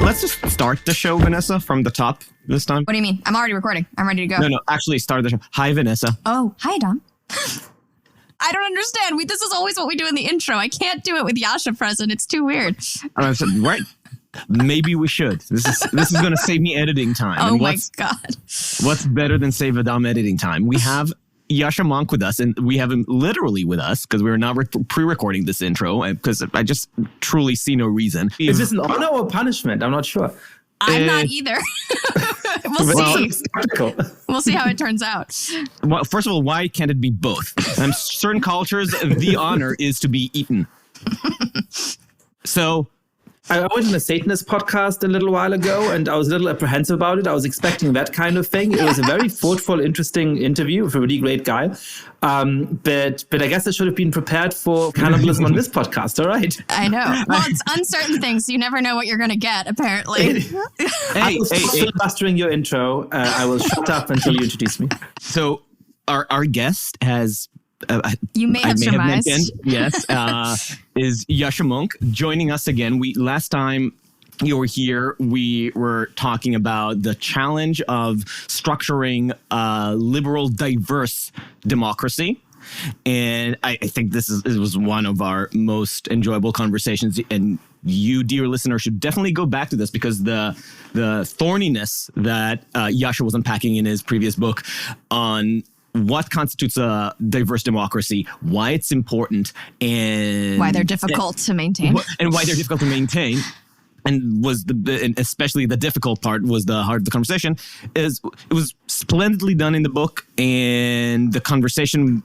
Let's just start the show, Vanessa, from the top this time. What do you mean? I'm already recording. I'm ready to go. No, actually start the show. Hi, Vanessa. Oh, hi, Dom. I don't understand. This is always what we do in the intro. I can't do it with Yascha present. It's too weird. Right. Maybe we should. This is going to save me editing time. Oh, my God. What's better than save a Dom editing time? We have Yascha Mounk with us, and we have him literally with us because we're not pre-recording this intro because I just truly see no reason. Is this an honor or punishment? I'm not sure. I'm not either. We'll see. We'll see how it turns out. Well, first of all, why can't it be both? In certain cultures, the honor is to be eaten. So I went on a Satanist podcast a little while ago, and I was a little apprehensive about it. I was expecting that kind of thing. It was a very thoughtful, interesting interview with a really great guy. But I guess I should have been prepared for cannibalism on this podcast. All right. I know. Well, it's uncertain things. So you never know what you're going to get, apparently. I was filibustering your intro. I will shut up until you introduce me. So our guest has... you may have surmised. Yes, is Yascha Mounk joining us again. Last time you were here, we were talking about the challenge of structuring a liberal, diverse democracy. And I think this was one of our most enjoyable conversations. And you, dear listener, should definitely go back to this because the thorniness that Yascha was unpacking in his previous book on what constitutes a diverse democracy, why it's important, and why they're difficult to maintain. And why they're difficult to maintain. And especially the difficult part was the heart of the conversation. It was splendidly done in the book, and the conversation,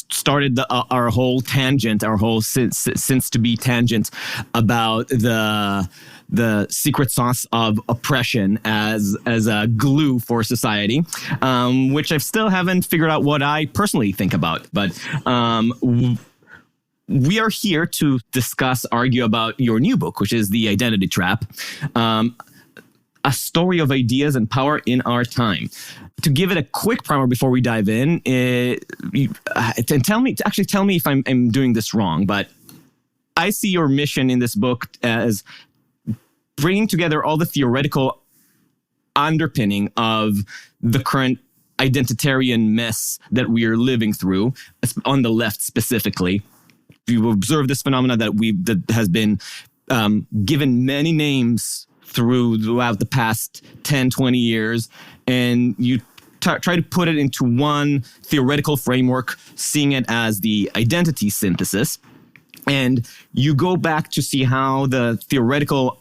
started our whole tangent, our whole since to be tangent about the secret sauce of oppression as a glue for society, which I still haven't figured out what I personally think about, but. We are here to argue about your new book, which is The Identity Trap, a story of ideas and power in our time. To give it a quick primer before we dive in, tell me if I'm doing this wrong, but I see your mission in this book as bringing together all the theoretical underpinning of the current identitarian mess that we are living through, on the left specifically. You observe this phenomena that has been given many names throughout the past 10, 20 years, and you try to put it into one theoretical framework, seeing it as the identity synthesis. And you go back to see how the theoretical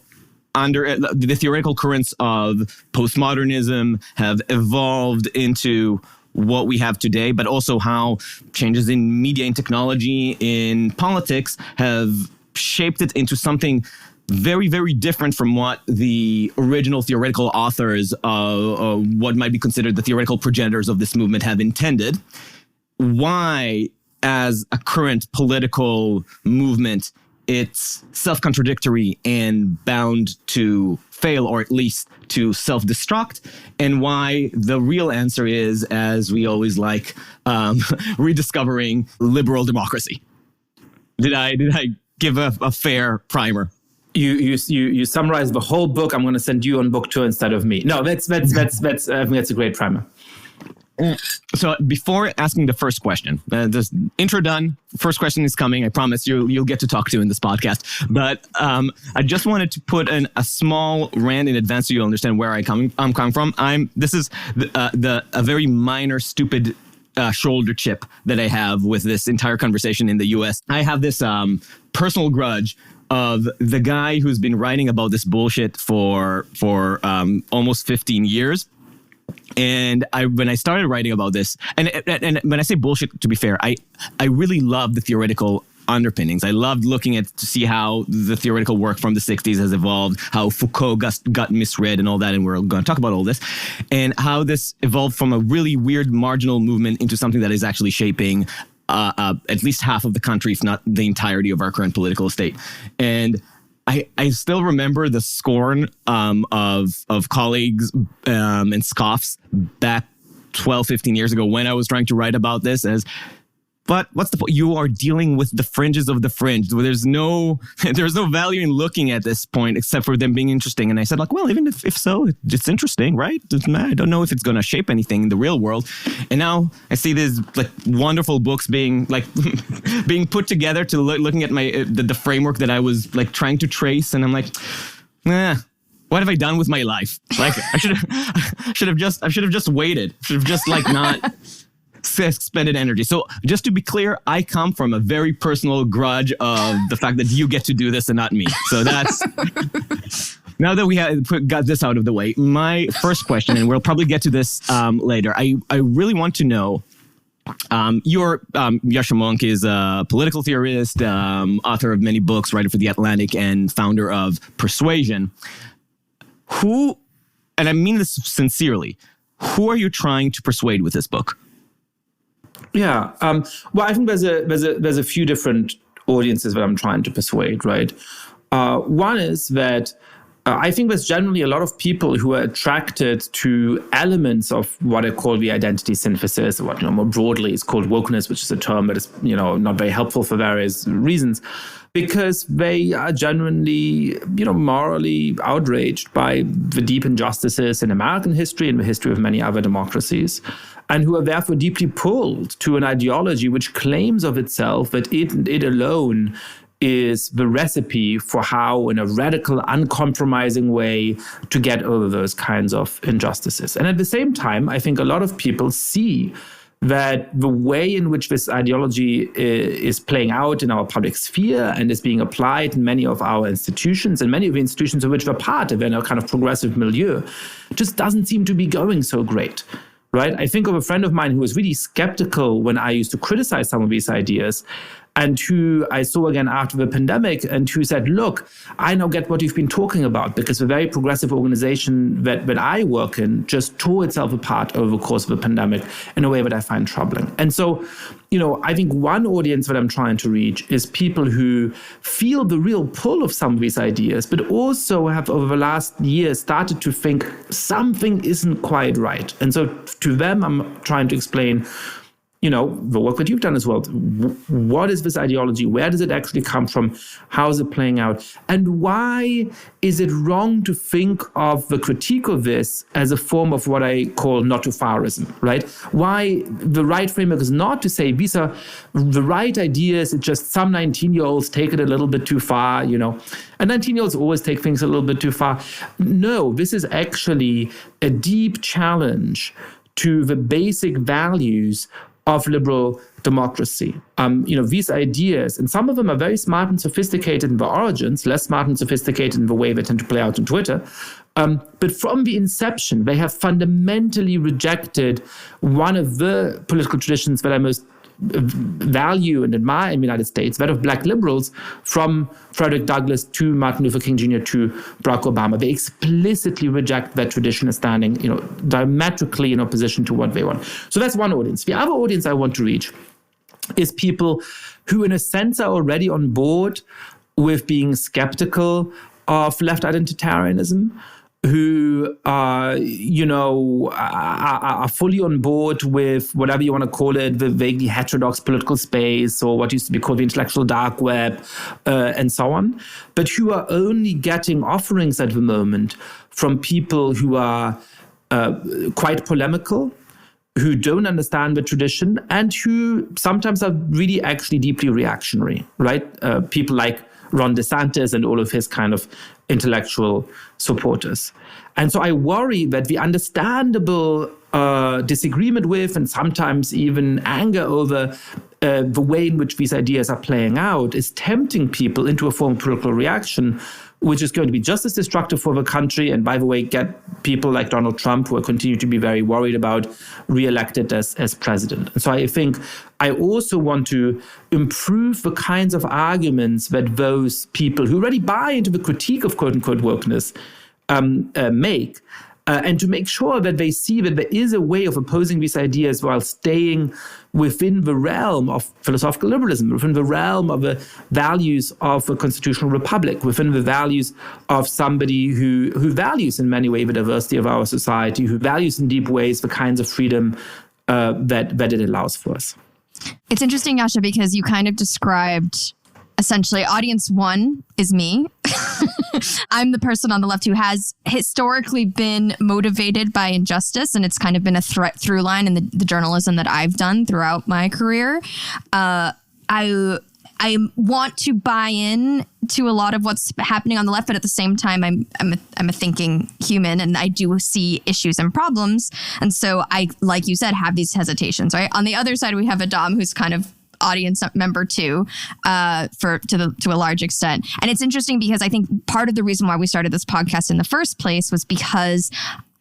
currents of postmodernism have evolved into what we have today, but also how changes in media and technology, in politics, have shaped it into something very, very different from what the original theoretical authors of what might be considered the theoretical progenitors of this movement have intended. Why, as a current political movement, it's self-contradictory and bound to fail, or at least to self-destruct, and why the real answer is, as we always like, rediscovering liberal democracy. Did I give a fair primer? You summarized the whole book. I'm going to send you on book tour instead of me. No, that's I think that's a great primer. So before asking the first question, this intro done, first question is coming. I promise you'll get to talk to in this podcast. But I just wanted to put in a small rant in advance so you'll understand where I'm coming from. This is a very minor, stupid shoulder chip that I have with this entire conversation in the U.S. I have this personal grudge of the guy who's been writing about this bullshit for almost 15 years. And when I started writing about this, and when I say bullshit, to be fair, I really love the theoretical underpinnings. I loved looking at to see how the theoretical work from the 60s has evolved, how Foucault got misread and all that, and we're going to talk about all this, and how this evolved from a really weird marginal movement into something that is actually shaping at least half of the country, if not the entirety of our current political state. And I still remember the scorn of colleagues and scoffs back 12, 15 years ago when I was trying to write about this as, but what's the point? You are dealing with the fringes of the fringe. There's no value in looking at this point except for them being interesting. And I said, like, well, even if so, it's interesting, right? I don't know if it's going to shape anything in the real world. And now I see these like wonderful books being like being put together to looking at the framework that I was like trying to trace. And I'm like, what have I done with my life? Like I should have just waited. Should have just like not expended energy. So just to be clear, I come from a very personal grudge of the fact that you get to do this and not me. So that's now that we got this out of the way. My first question, and we'll probably get to this later. I really want to know. Yascha Mounk is a political theorist, author of many books, writer for The Atlantic, and founder of Persuasion. Who, and I mean this sincerely, who are you trying to persuade with this book? Yeah. Well, I think there's a few different audiences that I'm trying to persuade, right? One is that I think there's generally a lot of people who are attracted to elements of what I call the identity synthesis, or what more broadly is called wokeness, which is a term that is not very helpful for various reasons, because they are genuinely morally outraged by the deep injustices in American history and the history of many other democracies, and who are therefore deeply pulled to an ideology which claims of itself that it alone is the recipe for how, in a radical, uncompromising way, to get over those kinds of injustices. And at the same time, I think a lot of people see that the way in which this ideology is playing out in our public sphere and is being applied in many of our institutions, and many of the institutions of which we're part of in a kind of progressive milieu, just doesn't seem to be going so great. Right? I think of a friend of mine who was really skeptical when I used to criticize some of these ideas, and who I saw again after the pandemic, and who said, look, I now get what you've been talking about, because the very progressive organization that I work in just tore itself apart over the course of the pandemic in a way that I find troubling. And so, I think one audience that I'm trying to reach is people who feel the real pull of some of these ideas, but also have over the last year started to think something isn't quite right. And so to them, I'm trying to explain the work that you've done as well. What is this ideology? Where does it actually come from? How is it playing out? And why is it wrong to think of the critique of this as a form of what I call not too farism, right? Why the right framework is not to say these are the right ideas, it's just some 19-year-olds take it a little bit too far, and 19-year-olds always take things a little bit too far. No, this is actually a deep challenge to the basic values of liberal democracy. These ideas, and some of them are very smart and sophisticated in their origins, less smart and sophisticated in the way they tend to play out on Twitter. But from the inception, they have fundamentally rejected one of the political traditions that I most value and admire in the United States, that of black liberals, from Frederick Douglass to Martin Luther King Jr. to Barack Obama. They explicitly reject that tradition as standing, diametrically in opposition to what they want. So that's one audience. The other audience I want to reach is people who, in a sense, are already on board with being skeptical of left identitarianism, who are fully on board with whatever you want to call it, the vaguely heterodox political space, or what used to be called the intellectual dark web, and so on, but who are only getting offerings at the moment from people who are quite polemical, who don't understand the tradition, and who sometimes are really actually deeply reactionary, right? People like Ron DeSantis and all of his kind of intellectual supporters. And so I worry that the understandable disagreement with, and sometimes even anger over the way in which these ideas are playing out, is tempting people into a form of political reaction, which is going to be just as destructive for the country, and by the way, get people like Donald Trump, who are continue to be very worried about, reelected as president. And so I think I also want to improve the kinds of arguments that those people who already buy into the critique of quote-unquote wokeness make, and to make sure that they see that there is a way of opposing these ideas while staying within the realm of philosophical liberalism, within the realm of the values of a constitutional republic, within the values of somebody who values in many ways the diversity of our society, who values in deep ways the kinds of freedom that it allows for us. It's interesting, Yascha, because you kind of described essentially audience one is me. I'm the person on the left who has historically been motivated by injustice, and it's kind of been a through line in the journalism that I've done throughout my career. I want to buy in to a lot of what's happening on the left, but at the same time, I'm a thinking human, and I do see issues and problems, and so I, like you said, have these hesitations. Right on the other side, we have Adam, who's kind of audience member too, to a large extent. And it's interesting because I think part of the reason why we started this podcast in the first place was because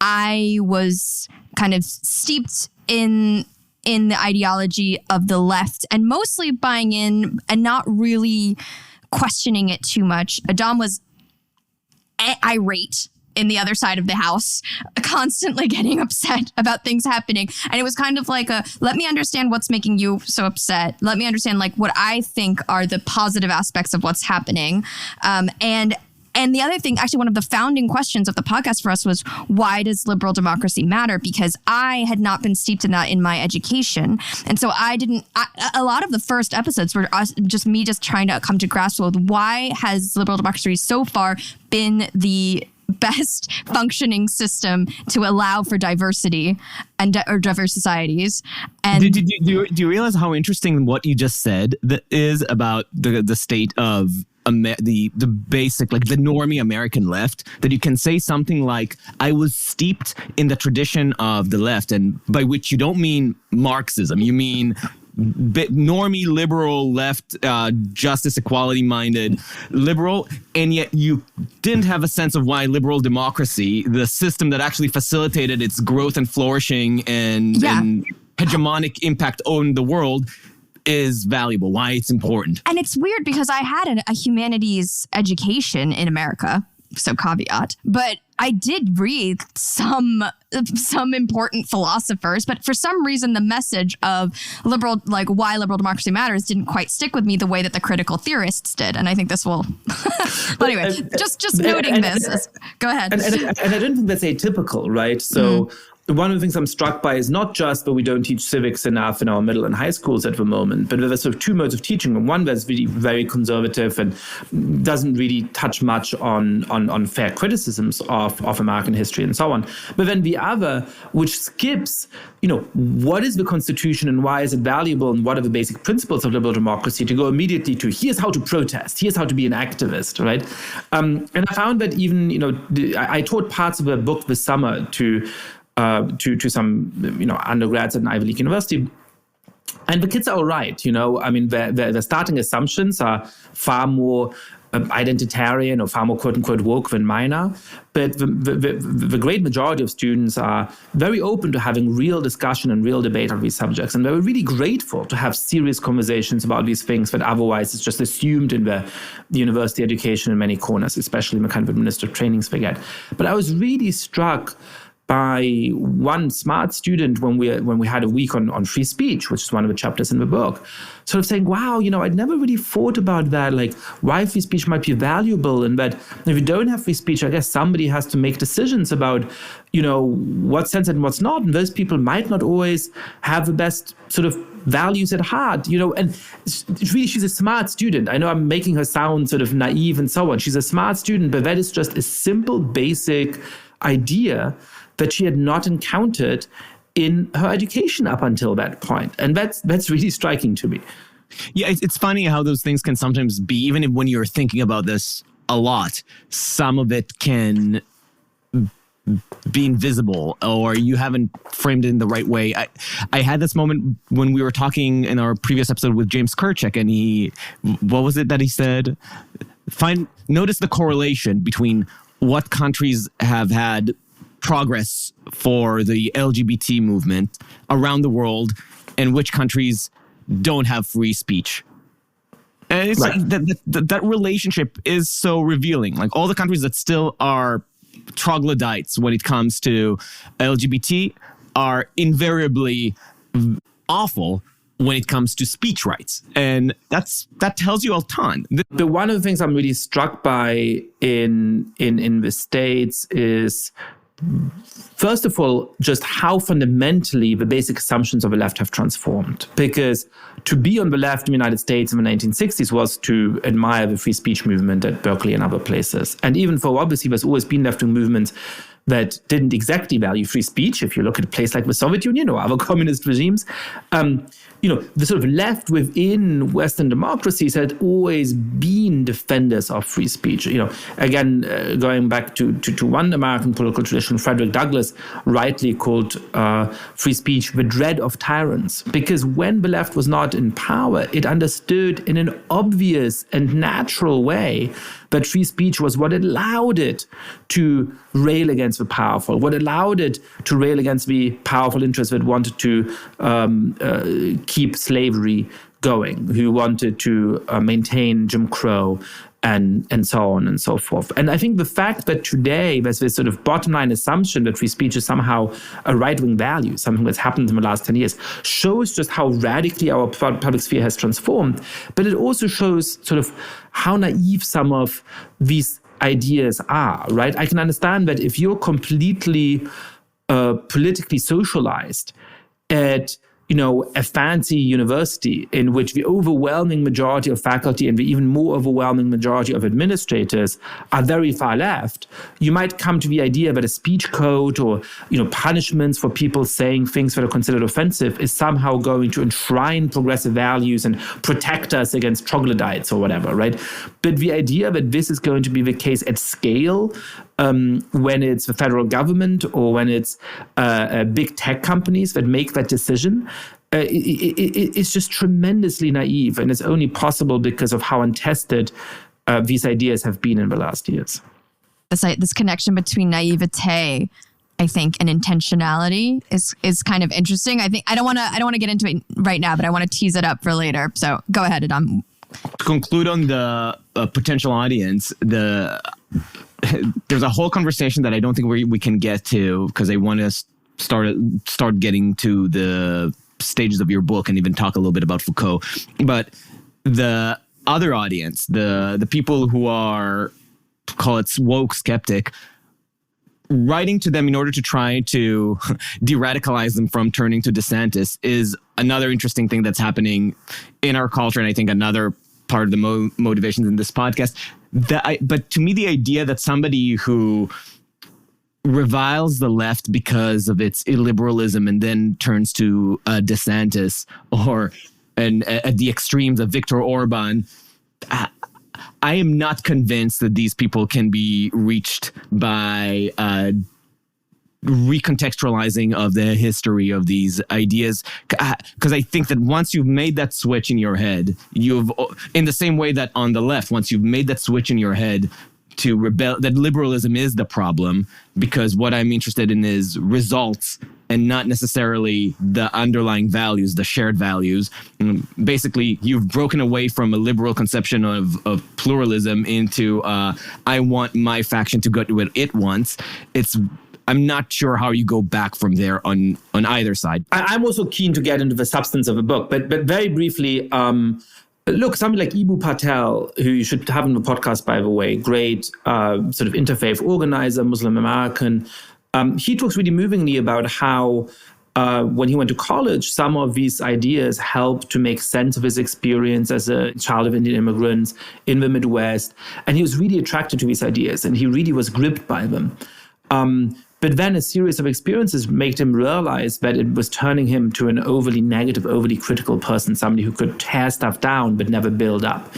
I was kind of steeped in the ideology of the left and mostly buying in and not really questioning it too much. Adam was irate in the other side of the house, constantly getting upset about things happening. And it was kind of like let me understand what's making you so upset. Let me understand like what I think are the positive aspects of what's happening. And the other thing, actually, one of the founding questions of the podcast for us was, why does liberal democracy matter? Because I had not been steeped in that in my education. And so a lot of the first episodes were me trying to come to grasp with why has liberal democracy so far been the best functioning system to allow for diversity and or diverse societies. And do you realize how interesting what you just said is about the state of the basic, like the normie American left, that you can say something like, I was steeped in the tradition of the left, and by which you don't mean Marxism, you mean normie liberal left, justice equality minded liberal, and yet you didn't have a sense of why liberal democracy, the system that actually facilitated its growth and flourishing and hegemonic impact on the world, is valuable, why it's important. And it's weird because I had a humanities education in America, so caveat, but I did read some important philosophers, but for some reason the message of liberal, like why liberal democracy matters, didn't quite stick with me the way that the critical theorists did. And I think this will, but anyway, just noting this. Go ahead. And I don't think that's atypical, right? So one of the things I'm struck by is not just that we don't teach civics enough in our middle and high schools at the moment, but there's sort of two modes of teaching. And one that's really very conservative and doesn't really touch much on fair criticisms of American history and so on. But then the other, which skips, what is the Constitution and why is it valuable and what are the basic principles of liberal democracy, to go immediately to here's how to protest, here's how to be an activist, right? And I found that even, I taught parts of a book this summer to some undergrads at an Ivy League university, and the kids are all right. I mean, their starting assumptions are far more identitarian or far more quote unquote woke than mine are, but the great majority of students are very open to having real discussion and real debate on these subjects, and they're really grateful to have serious conversations about these things that otherwise is just assumed in the university education in many corners, especially in the kind of administrative trainings they get. But I was really struck by one smart student when we had a week on free speech, which is one of the chapters in the book, sort of saying, wow, I'd never really thought about that, like why free speech might be valuable, and that if you don't have free speech, I guess somebody has to make decisions about, what's censored and what's not, and those people might not always have the best sort of values at heart, and really she's a smart student. I know I'm making her sound sort of naive and so on. She's a smart student, but that is just a simple, basic idea that she had not encountered in her education up until that point. And that's really striking to me. Yeah, it's funny how those things can sometimes be, even when you're thinking about this a lot, some of it can be invisible or you haven't framed it in the right way. I had this moment when we were talking in our previous episode with James Kirchek, and what was it that he said? Notice the correlation between what countries have had progress for the LGBT movement around the world and which countries don't have free speech. And it's like that relationship is so revealing. Like all the countries that still are troglodytes when it comes to LGBT are invariably awful when it comes to speech rights. And that tells you a ton. But one of the things I'm really struck by in the States is, first of all, just how fundamentally the basic assumptions of the left have transformed. Because to be on the left in the United States in the 1960s was to admire the free speech movement at Berkeley and other places. And even though obviously there's always been left-wing movements that didn't exactly value free speech, if you look at a place like the Soviet Union or other communist regimes, the sort of left within Western democracies had always been defenders of free speech. Again, going back to one American political tradition, Frederick Douglass rightly called free speech the dread of tyrants. Because when the left was not in power, it understood in an obvious and natural way that free speech was what allowed it to rail against the powerful, what allowed it to rail against the powerful interests that wanted to keep slavery going, who wanted to maintain Jim Crow and so on and so forth. And I think the fact that today there's this sort of bottom line assumption that free speech is somehow a right-wing value, something that's happened in the last 10 years, shows just how radically our public sphere has transformed. But it also shows sort of how naive some of these ideas are, right? I can understand that if you're completely politically socialized at a fancy university in which the overwhelming majority of faculty and the even more overwhelming majority of administrators are very far left, you might come to the idea that a speech code or, punishments for people saying things that are considered offensive is somehow going to enshrine progressive values and protect us against troglodytes or whatever, right? But the idea that this is going to be the case at scale, when it's the federal government or when it's big tech companies that make that decision, it's just tremendously naive, and it's only possible because of how untested these ideas have been in the last years. This connection between naivete, I think, and intentionality is kind of interesting. I think I don't want to get into it right now, but I want to tease it up for later. So go ahead, Adam. To conclude on the potential audience, there's a whole conversation that I don't think we can get to because I want to start getting to the stages of your book and even talk a little bit about Foucault. But the other audience, the people who are, call it woke skeptic, writing to them in order to try to de-radicalize them from turning to DeSantis is another interesting thing that's happening in our culture, and I think another part of the motivations in this podcast. But to me, the idea that somebody who reviles the left because of its illiberalism and then turns to DeSantis and at the extremes of Viktor Orban, I am not convinced that these people can be reached by recontextualizing of the history of these ideas, because I think that once you've made that switch in your head, in the same way that on the left, once you've made that switch in your head to rebel, that liberalism is the problem, because what I'm interested in is results and not necessarily the underlying values, the shared values. Basically, you've broken away from a liberal conception of pluralism into I want my faction to go to what it wants. I'm not sure how you go back from there on either side. I'm also keen to get into the substance of the book, but very briefly, look, somebody like Ibu Patel, who you should have on the podcast, by the way, great sort of interfaith organizer, Muslim American, he talks really movingly about how when he went to college, some of these ideas helped to make sense of his experience as a child of Indian immigrants in the Midwest. And he was really attracted to these ideas, and he really was gripped by them. But then a series of experiences made him realize that it was turning him to an overly negative, overly critical person, somebody who could tear stuff down but never build up.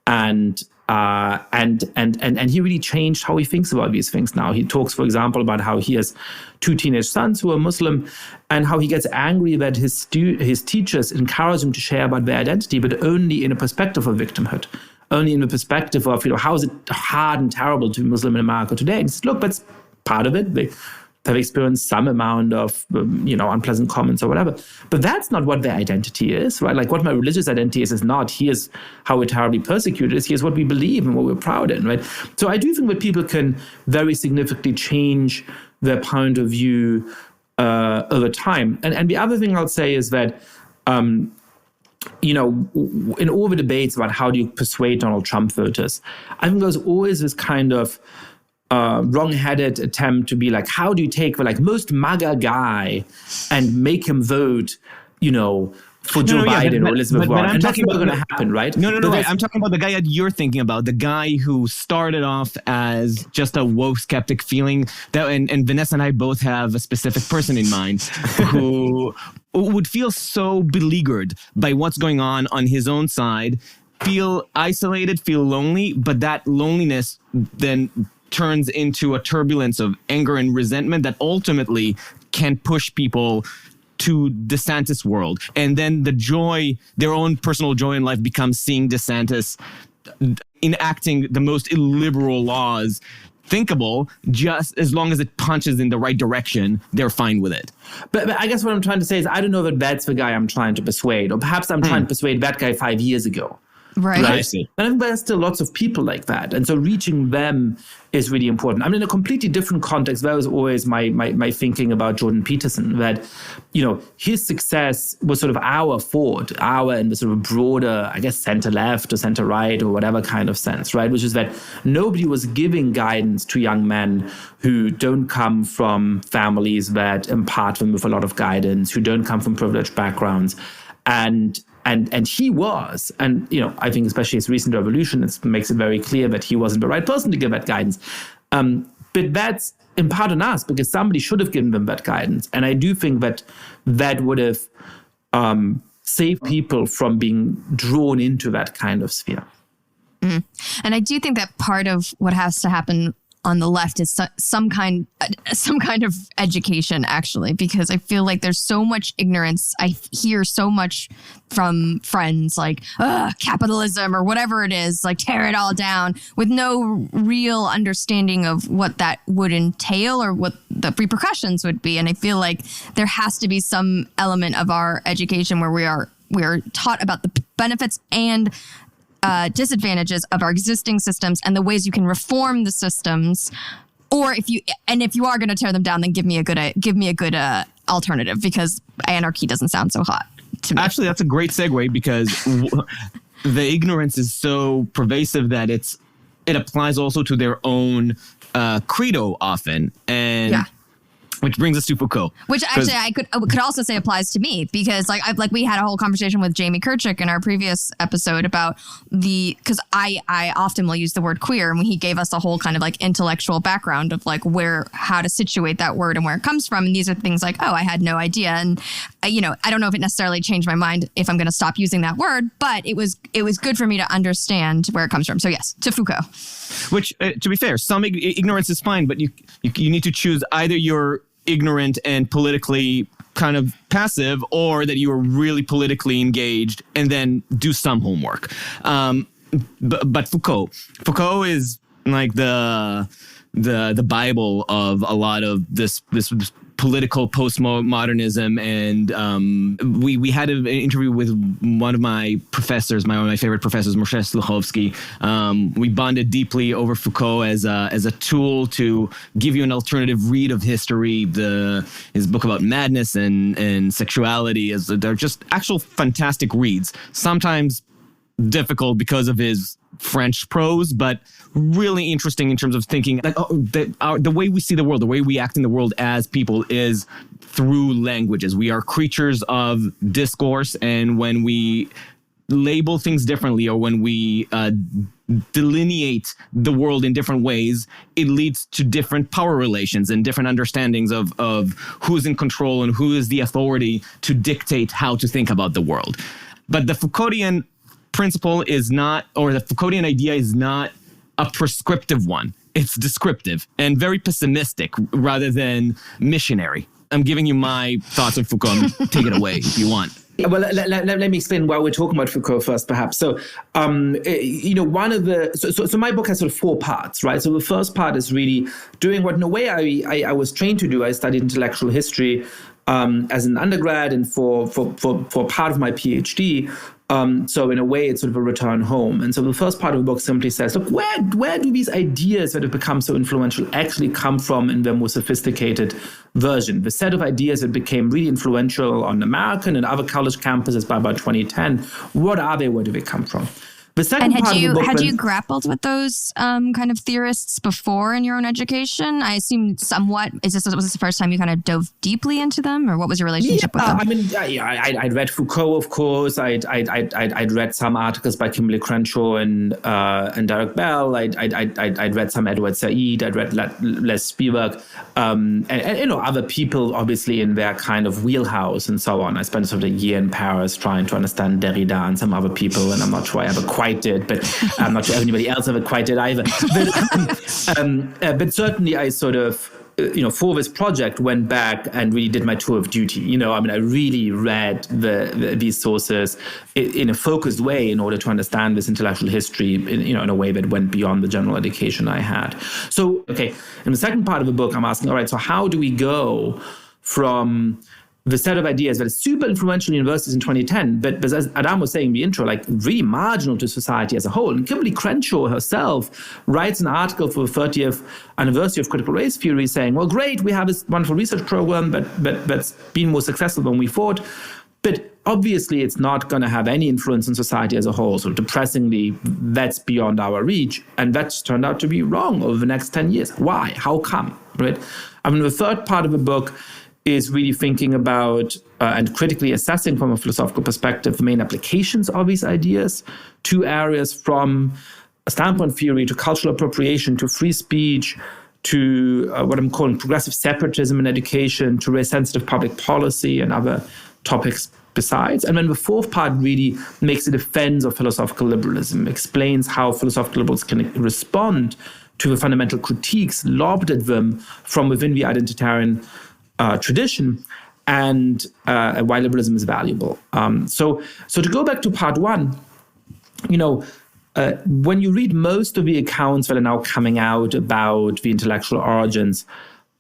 And he really changed how he thinks about these things now. He talks, for example, about how he has 2 teenage sons who are Muslim, and how he gets angry that his teachers encourage him to share about their identity, but only in a perspective of victimhood, only in the perspective of, how is it hard and terrible to be Muslim in America today? And he says, look, that's part of it. They've experienced some amount of, unpleasant comments or whatever. But that's not what their identity is, right? Like what my religious identity is not, here's how we're terribly persecuted, is here's what we believe and what we're proud in, right? So I do think that people can very significantly change their point of view over time. And the other thing I'll say is that, in all the debates about how do you persuade Donald Trump voters, I think there's always this kind of wrong-headed attempt to be like, how do you take the most MAGA guy and make him vote, for Joe Biden or Elizabeth Warren? And that's not going to happen, right? No. Right. I'm talking about the guy that you're thinking about, the guy who started off as just a woke skeptic feeling that, and Vanessa and I both have a specific person in mind who would feel so beleaguered by what's going on his own side, feel isolated, feel lonely, but that loneliness then turns into a turbulence of anger and resentment that ultimately can push people to DeSantis' world. And then the joy, their own personal joy in life becomes seeing DeSantis enacting the most illiberal laws thinkable. Just as long as it punches in the right direction, they're fine with it. But I guess what I'm trying to say is I don't know that that's the guy I'm trying to persuade. Or perhaps I'm trying to persuade that guy 5 years ago. Right. I see. And I think there's still lots of people like that. And so reaching them is really important. I mean, in a completely different context, that was always my thinking about Jordan Peterson, that, his success was sort of our fault, in the sort of broader, I guess, center-left or center-right or whatever kind of sense, right? Which is that nobody was giving guidance to young men who don't come from families that impart them with a lot of guidance, who don't come from privileged backgrounds. And he was, and I think especially his recent revolution, it makes it very clear that he wasn't the right person to give that guidance. But that's in part on us because somebody should have given them that guidance. And I do think that would have saved people from being drawn into that kind of sphere. Mm. And I do think that part of what has to happen on the left is some kind of education, actually, because I feel like there's so much ignorance. I hear so much from friends like, capitalism or whatever it is, like tear it all down with no real understanding of what that would entail or what the repercussions would be. And I feel like there has to be some element of our education where we are taught about the benefits and disadvantages of our existing systems and the ways you can reform the systems, or if you are going to tear them down, then give me a good alternative, because anarchy doesn't sound so hot to me. Actually, that's a great segue because the ignorance is so pervasive that it applies also to their own credo often, and. Yeah. Which brings us to Foucault. Which actually I could also say applies to me, because we had a whole conversation with Jamie Kirchick in our previous episode about because I often will use the word queer, and he gave us a whole kind of intellectual background of how to situate that word and where it comes from. And these are things like, I had no idea. And I don't know if it necessarily changed my mind if I'm going to stop using that word, but it was good for me to understand where it comes from. So yes, to Foucault. Which, to be fair, some ignorance is fine, but you need to choose either you're ignorant and politically kind of passive, or that you are really politically engaged and then do some homework. But Foucault is like the Bible of a lot of this political postmodernism, and we had an interview with one of my professors, one of my favorite professors, Moshe Sluchovsky. We bonded deeply over Foucault as a tool to give you an alternative read of history. His book about madness and sexuality they're just actual fantastic reads. Sometimes difficult because of his French prose, but really interesting in terms of thinking the way we see the world, the way we act in the world as people is through languages. We are creatures of discourse, and when we label things differently, or when we delineate the world in different ways, it leads to different power relations and different understandings of who's in control and who is the authority to dictate how to think about the world. But the Foucauldian principle is not, or the Foucauldian idea is not a prescriptive one. It's descriptive and very pessimistic rather than missionary. I'm giving you my thoughts of Foucault. Take it away if you want. Well, let me explain why we're talking about Foucault first, perhaps. So, so my book has sort of 4 parts, right? So the first part is really doing what, in a way, I was trained to do. I studied intellectual history as an undergrad and for part of my PhD. So in a way, it's sort of a return home. And so the first part of the book simply says, look, where do these ideas that have become so influential actually come from in their more sophisticated version? The set of ideas that became really influential on American and other college campuses by about 2010, what are they? Where do they come from? The second and part of the book, had you grappled with those kind of theorists before in your own education? I assume somewhat. Was this the first time you kind of dove deeply into them, or what was your relationship with them? I mean, I'd read Foucault, of course. I'd read some articles by Kimberly Crenshaw and Derek Bell. I'd read some Edward Said. I'd read Les Spivak, and other people, obviously, in their kind of wheelhouse and so on. I spent sort of a year in Paris trying to understand Derrida and some other people, and I'm not sure I ever quite did, but I'm not sure anybody else ever quite did either. But certainly I sort of, for this project went back and really did my tour of duty. I really read these sources in a focused way in order to understand this intellectual history in a way that went beyond the general education I had. So, okay, in the second part of the book, I'm asking, all right, so how do we go from the set of ideas that is super influential in universities in 2010, but as Adam was saying in the intro, like really marginal to society as a whole. And Kimberly Crenshaw herself writes an article for the 30th anniversary of critical race theory saying, well, great, we have this wonderful research program that's been more successful than we thought, but obviously it's not going to have any influence on society as a whole. So depressingly, that's beyond our reach. And that's turned out to be wrong over the next 10 years. Why? How come? Right? The third part of the book is really thinking about and critically assessing from a philosophical perspective the main applications of these ideas to areas from a standpoint theory to cultural appropriation to free speech to what I'm calling progressive separatism in education to race-sensitive public policy and other topics besides. And then the fourth part really makes a defense of philosophical liberalism, explains how philosophical liberals can respond to the fundamental critiques lobbed at them from within the identitarian tradition and why liberalism is valuable. So to go back to part one, when you read most of the accounts that are now coming out about the intellectual origins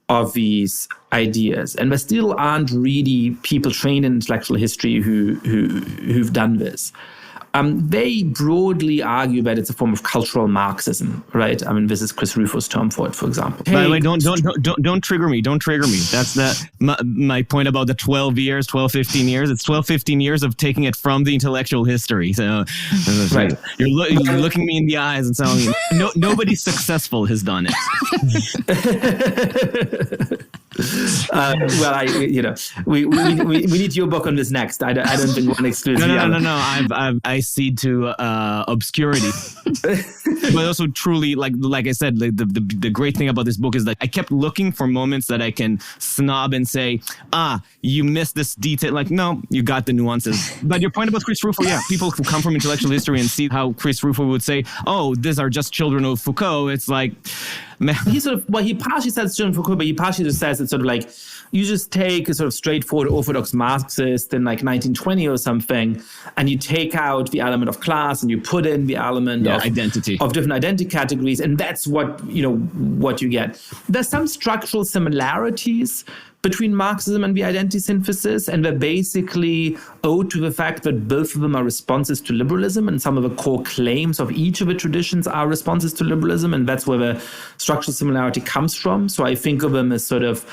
of these ideas, and there still aren't really people trained in intellectual history who've done this. They broadly argue that it's a form of cultural Marxism, right? This is Chris Rufo's term for it, for example. By the way, don't trigger me. Don't trigger me. That's my point about the 15 years. It's 15 years of taking it from the intellectual history. So right. You're looking me in the eyes and saying, nobody successful has done it. We need your book on this next. I don't think one excludes the other. No. I cede to obscurity, but also truly, like I said, the great thing about this book is that I kept looking for moments that I can snob and say, you missed this detail. Like, no, you got the nuances. But your point about Chris Rufo, people who come from intellectual history and see how Chris Rufo would say, oh, these are just children of Foucault. It's like, man. He partially says children of Foucault, but he partially just says it's sort of like, you just take a sort of straightforward orthodox Marxist in 1920 or something, and you take out the element of class and you put in the element of identity, of different identity categories, and that's what you get. There's some structural similarities between Marxism and the identity synthesis, and they're basically owed to the fact that both of them are responses to liberalism, and some of the core claims of each of the traditions are responses to liberalism, and that's where the structural similarity comes from. So I think of them as sort of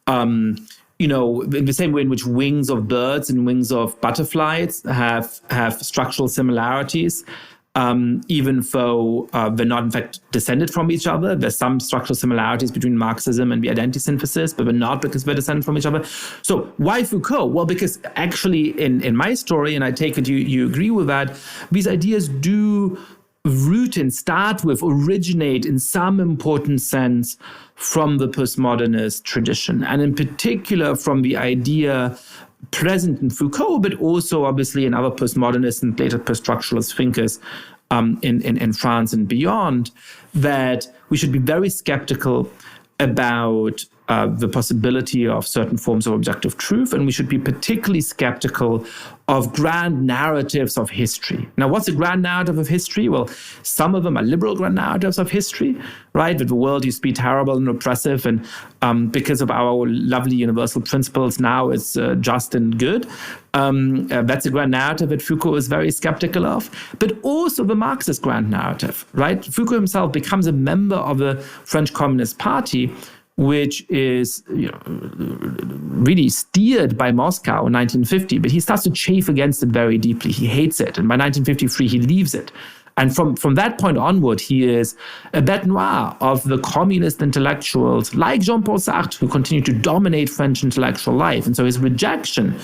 in the same way in which wings of birds and wings of butterflies have structural similarities, even though they're not in fact descended from each other. There's some structural similarities between Marxism and the identity synthesis, but they're not because they're descended from each other. So why Foucault? Well, because actually in my story, and I take it you agree with that, these ideas do originate in some important sense from the postmodernist tradition, and in particular from the idea present in Foucault, but also obviously in other postmodernists and later post-structuralist thinkers in France and beyond, that we should be very skeptical about the possibility of certain forms of objective truth, and we should be particularly skeptical of grand narratives of history. Now, what's a grand narrative of history? Well, some of them are liberal grand narratives of history, right? That the world used to be terrible and oppressive, and because of our lovely universal principles, now it's just and good. That's a grand narrative that Foucault is very skeptical of, but also the Marxist grand narrative, right? Foucault himself becomes a member of the French Communist Party, which is really steered by Moscow in 1950, but he starts to chafe against it very deeply. He hates it, and by 1953 he leaves it. And from that point onward, he is a bête noire of the communist intellectuals like Jean-Paul Sartre, who continue to dominate French intellectual life. And so his rejection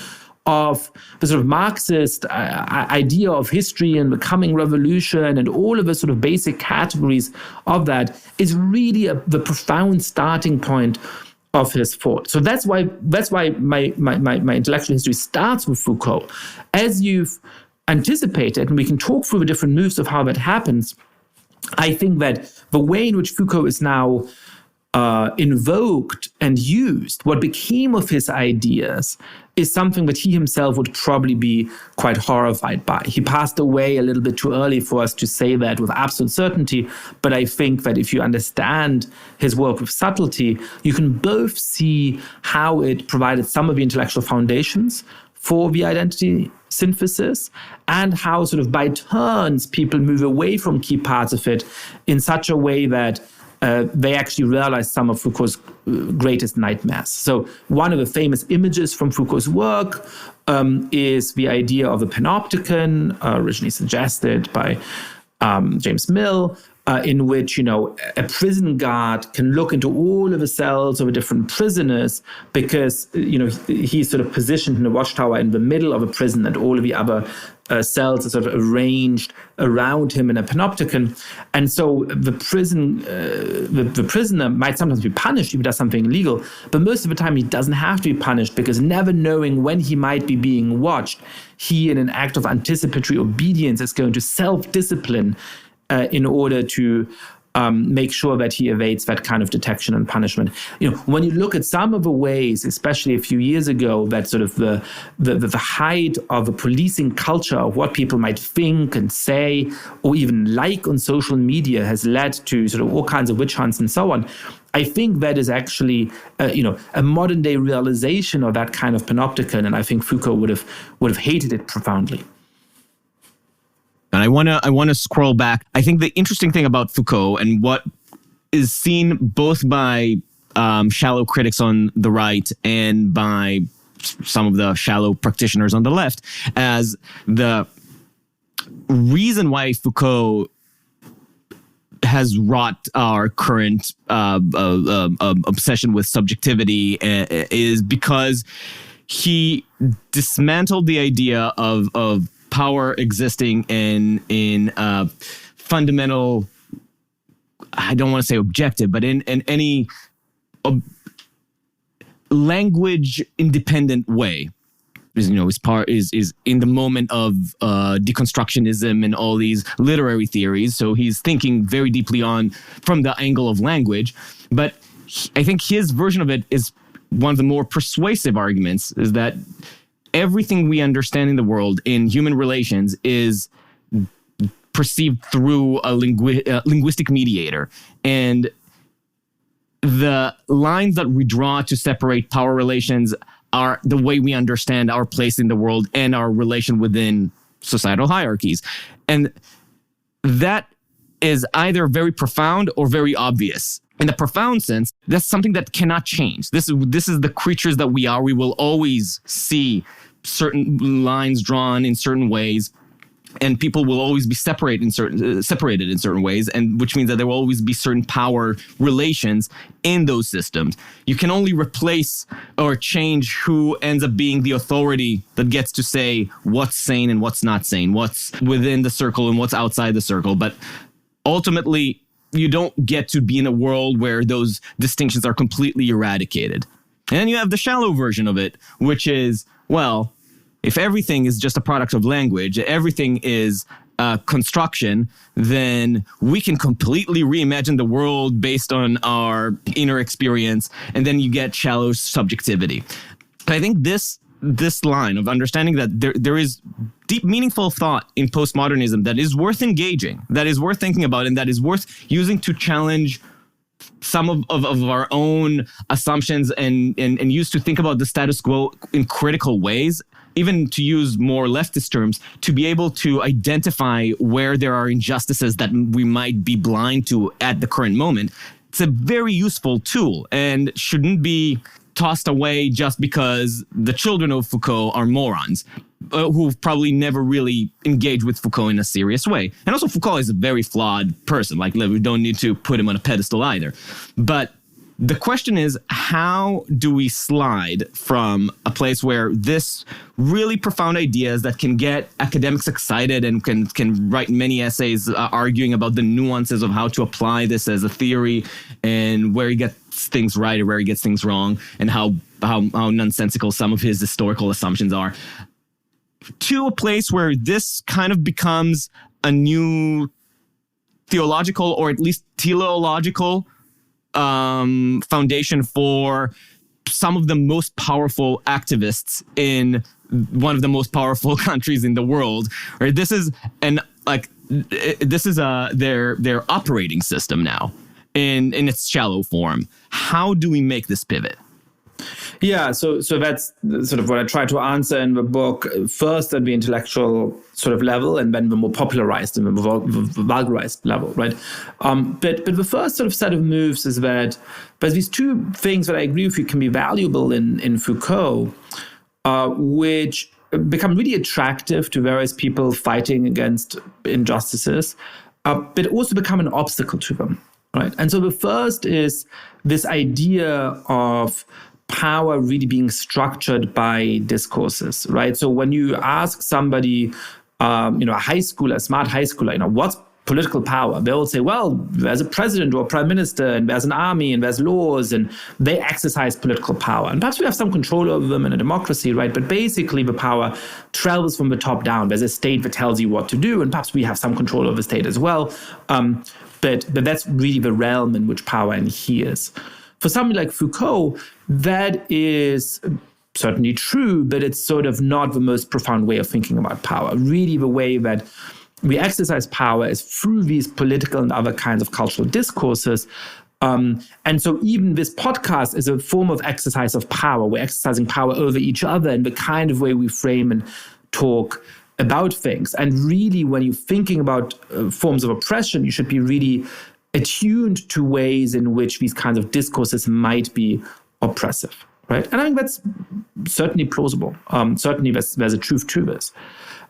of the sort of Marxist idea of history and the coming revolution and all of the sort of basic categories of that is really the profound starting point of his thought. So that's why my intellectual history starts with Foucault. As you've anticipated, and we can talk through the different moves of how that happens, I think that the way in which Foucault is now invoked and used, what became of his ideas, is something that he himself would probably be quite horrified by. He passed away a little bit too early for us to say that with absolute certainty, but I think that if you understand his work with subtlety, you can both see how it provided some of the intellectual foundations for the identity synthesis, and how sort of by turns people move away from key parts of it in such a way that they actually realize some of Foucault's greatest nightmares. So one of the famous images from Foucault's work is the idea of a panopticon, originally suggested by James Mill, in which, a prison guard can look into all of the cells of the different prisoners because, he's sort of positioned in a watchtower in the middle of a prison, and all of the other cells are sort of arranged around him in a panopticon. And so the prisoner might sometimes be punished if he does something illegal, but most of the time he doesn't have to be punished, because never knowing when he might be being watched, he, in an act of anticipatory obedience, is going to self-discipline in order to make sure that he evades that kind of detection and punishment. When you look at some of the ways, especially a few years ago, that sort of the height of a policing culture of what people might think and say or even like on social media has led to sort of all kinds of witch hunts and so on, I think that is actually a modern day realization of that kind of panopticon, and I think Foucault would have hated it profoundly. And I want to scroll back. I think the interesting thing about Foucault, and what is seen both by shallow critics on the right and by some of the shallow practitioners on the left, as the reason why Foucault has wrought our current obsession with subjectivity is because he dismantled the idea of power existing in fundamental, I don't want to say objective, but in any language independent way. His part is in the moment of deconstructionism and all these literary theories. So he's thinking very deeply from the angle of language. But I think his version of it is one of the more persuasive arguments, is that everything we understand in the world in human relations is perceived through a linguistic mediator. And the lines that we draw to separate power relations are the way we understand our place in the world and our relation within societal hierarchies. And that is either very profound or very obvious. In the profound sense, that's something that cannot change. This is the creatures that we are. We will always see certain lines drawn in certain ways, and people will always be separated in certain ways, and which means that there will always be certain power relations in those systems. You can only replace or change who ends up being the authority that gets to say what's sane and what's not sane, what's within the circle and what's outside the circle. But ultimately, you don't get to be in a world where those distinctions are completely eradicated. And then you have the shallow version of it, which is, well, if everything is just a product of language, everything is construction, then we can completely reimagine the world based on our inner experience, and then you get shallow subjectivity. I think this line of understanding that there is deep, meaningful thought in postmodernism that is worth engaging, that is worth thinking about, and that is worth using to challenge some of our own assumptions and use to think about the status quo in critical ways, even to use more leftist terms, to be able to identify where there are injustices that we might be blind to at the current moment. It's a very useful tool and shouldn't be tossed away just because the children of Foucault are morons who've probably never really engaged with Foucault in a serious way. And also Foucault is a very flawed person. Like, we don't need to put him on a pedestal either. But the question is, how do we slide from a place where this really profound ideas that can get academics excited and can write many essays arguing about the nuances of how to apply this as a theory and where he gets things right or where he gets things wrong and how nonsensical some of his historical assumptions are, to a place where this kind of becomes a new theological or at least teleological foundation for some of the most powerful activists in one of the most powerful countries in the world. Right? This is their operating system now in its shallow form. How do we make this pivot? Yeah, so that's sort of what I try to answer in the book. First at the intellectual sort of level, and then the more popularized and the vulgarized level, right? But the first sort of set of moves is that there's these two things that I agree with you can be valuable in Foucault, which become really attractive to various people fighting against injustices, but also become an obstacle to them, right? And so the first is this idea of power really being structured by discourses, right? So when you ask somebody, a high schooler, a smart high schooler, what's political power? They will say, well, there's a president or a prime minister, and there's an army, and there's laws, and they exercise political power. And perhaps we have some control over them in a democracy, right? But basically the power travels from the top down. There's a state that tells you what to do, and perhaps we have some control over the state as well. But that's really the realm in which power adheres. For somebody like Foucault, that is certainly true, but it's sort of not the most profound way of thinking about power. Really, the way that we exercise power is through these political and other kinds of cultural discourses. And so even this podcast is a form of exercise of power. We're exercising power over each other in the kind of way we frame and talk about things. And really, when you're thinking about forms of oppression, you should be really attuned to ways in which these kinds of discourses might be oppressive, right? And I think that's certainly plausible. Certainly there's a truth to this.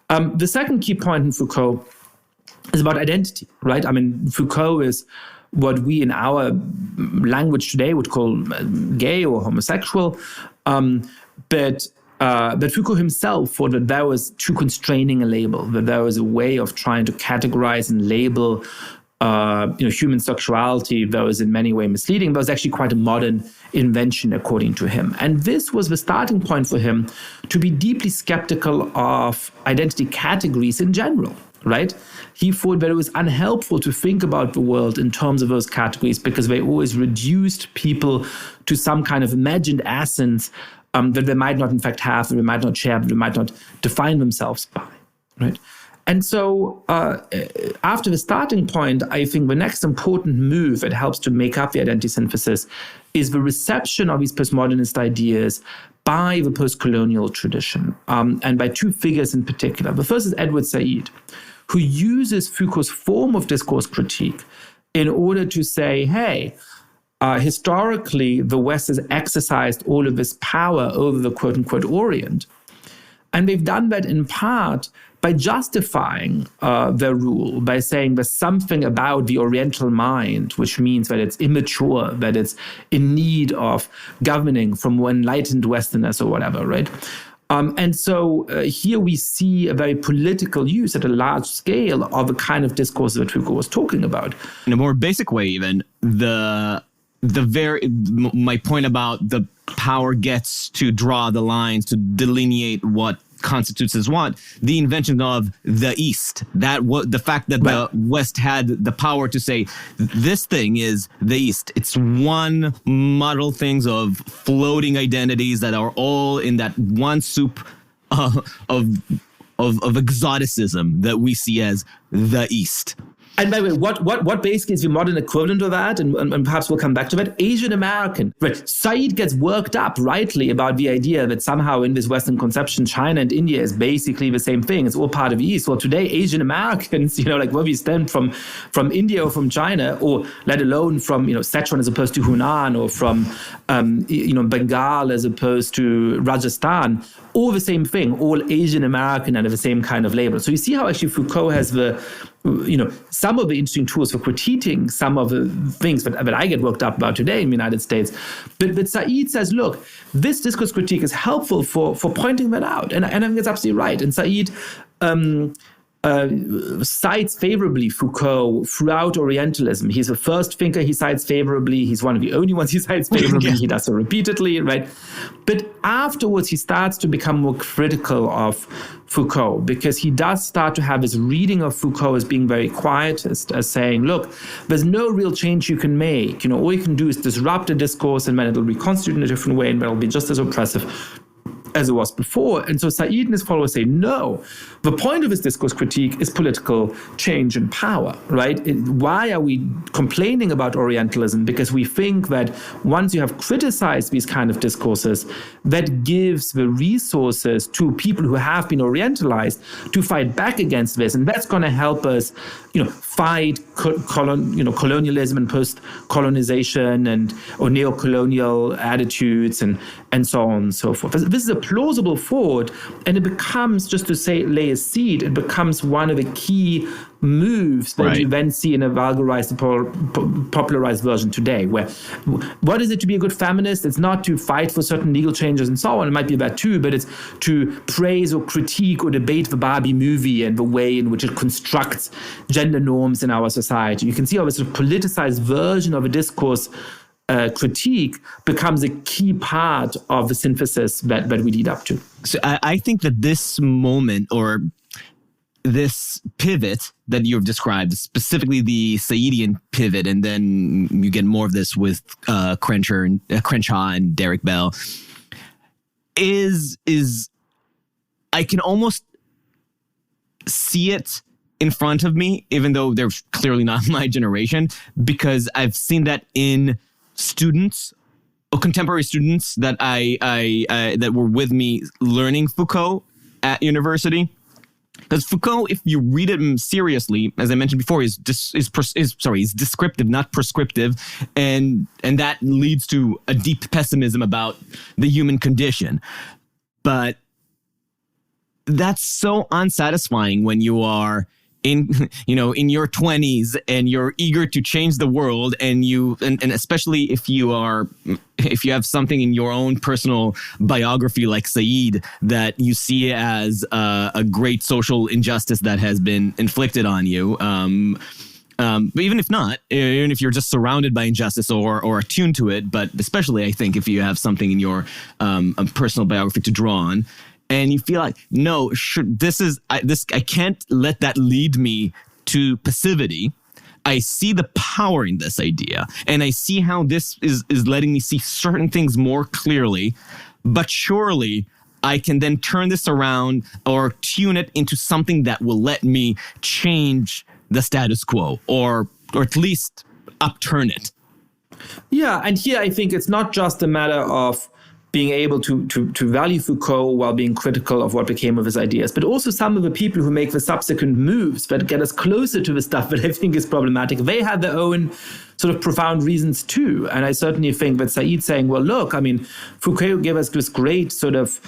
The second key point in Foucault is about identity, right? I mean, Foucault is what we in our language today would call gay or homosexual. But Foucault himself thought that that was too constraining a label, that there was a way of trying to categorize and label human sexuality that was in many ways misleading, but was actually quite a modern invention according to him. And this was the starting point for him to be deeply skeptical of identity categories in general, right? He thought that it was unhelpful to think about the world in terms of those categories because they always reduced people to some kind of imagined essence that they might not in fact have, that they might not share, that they might not define themselves by, right? And so after the starting point, I think the next important move that helps to make up the identity synthesis is the reception of these postmodernist ideas by the post-colonial tradition, and by two figures in particular. The first is Edward Said, who uses Foucault's form of discourse critique in order to say, hey, historically, the West has exercised all of this power over the quote-unquote Orient. And they've done that in part by justifying their rule, by saying there's something about the Oriental mind, which means that it's immature, that it's in need of governing from enlightened Westerners or whatever, right? And so here we see a very political use at a large scale of the kind of discourse that Foucault was talking about. In a more basic way, even, my point about the power gets to draw the lines to delineate what constitutes as what? The invention of the East. The fact that the West had the power to say, this thing is the East. It's one muddle things of floating identities that are all in that one soup of exoticism that we see as the East. And by the way, what basically is the modern equivalent of that, and perhaps we'll come back to that, Asian American. Right. Said gets worked up rightly about the idea that somehow in this Western conception, China and India is basically the same thing. It's all part of the East. Well, today, Asian Americans, like where we stand from India or from China, or let alone from, Sichuan as opposed to Hunan, or from, Bengal as opposed to Rajasthan, all the same thing, all Asian American under the same kind of label. So you see how actually Foucault has some of the interesting tools for critiquing some of the things that I get worked up about today in the United States. But Said says, look, this discourse critique is helpful for pointing that out. And I think it's absolutely right. And Said cites favorably Foucault throughout Orientalism. He's the first thinker he cites favorably. He's one of the only ones he cites favorably. Yeah. He does so repeatedly, right? But afterwards, he starts to become more critical of Foucault, because he does start to have his reading of Foucault as being very quietist, as saying, look, there's no real change you can make. All you can do is disrupt a discourse, and then it'll be constituted in a different way, and it'll be just as oppressive as it was before. And so Said and his followers say, no, the point of this discourse critique is political change and power, right? Why are we complaining about Orientalism? Because we think that once you have criticized these kind of discourses, that gives the resources to people who have been Orientalized to fight back against this. And that's going to help us, fight colonialism and post-colonization or neo-colonial attitudes and so on and so forth. This is a plausible thought, and it becomes, just to say, lay a seed, it becomes one of the key moves that you then see in a vulgarized, popularized version today, where what is it to be a good feminist? It's not to fight for certain legal changes and so on. It might be that too, but it's to praise or critique or debate the Barbie movie and the way in which it constructs gender norms in our society. You can see how a sort of politicized version of a discourse critique becomes a key part of the synthesis that we lead up to. So I think that this moment, or this pivot that you've described, specifically the Saidian pivot, and then you get more of this with Crenshaw and Derek Bell, is I can almost see it in front of me, even though they're clearly not my generation, because I've seen that in students, or contemporary students that that were with me learning Foucault at university. Because Foucault, if you read him seriously, as I mentioned before, is descriptive, not prescriptive, and that leads to a deep pessimism about the human condition. But that's so unsatisfying when you are in your 20s and you're eager to change the world, and especially if you have something in your own personal biography like Said that you see as a great social injustice that has been inflicted on you. But even if you're just surrounded by injustice or attuned to it, but especially I think if you have something in your personal biography to draw on, and you feel like, no, I can't let that lead me to passivity. I see the power in this idea, and I see how this is letting me see certain things more clearly. But surely I can then turn this around or tune it into something that will let me change the status quo, or at least upturn it. Yeah, and here I think it's not just a matter of being able to value Foucault while being critical of what became of his ideas, but also some of the people who make the subsequent moves that get us closer to the stuff that I think is problematic. They have their own sort of profound reasons too. And I certainly think that Said saying, well, look, I mean, Foucault gave us this great sort of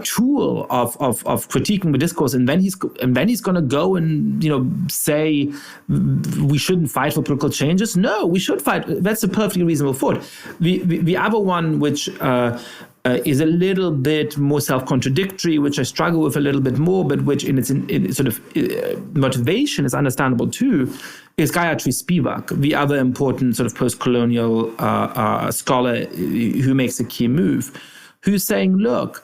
tool of critiquing the discourse, and then he's going to go and say we shouldn't fight for political changes. No, we should fight. That's a perfectly reasonable thought. The other one, which is a little bit more self-contradictory, which I struggle with a little bit more, but which in its sort of motivation is understandable too, is Gayatri Spivak, the other important sort of post-colonial scholar who makes a key move, who's saying, look,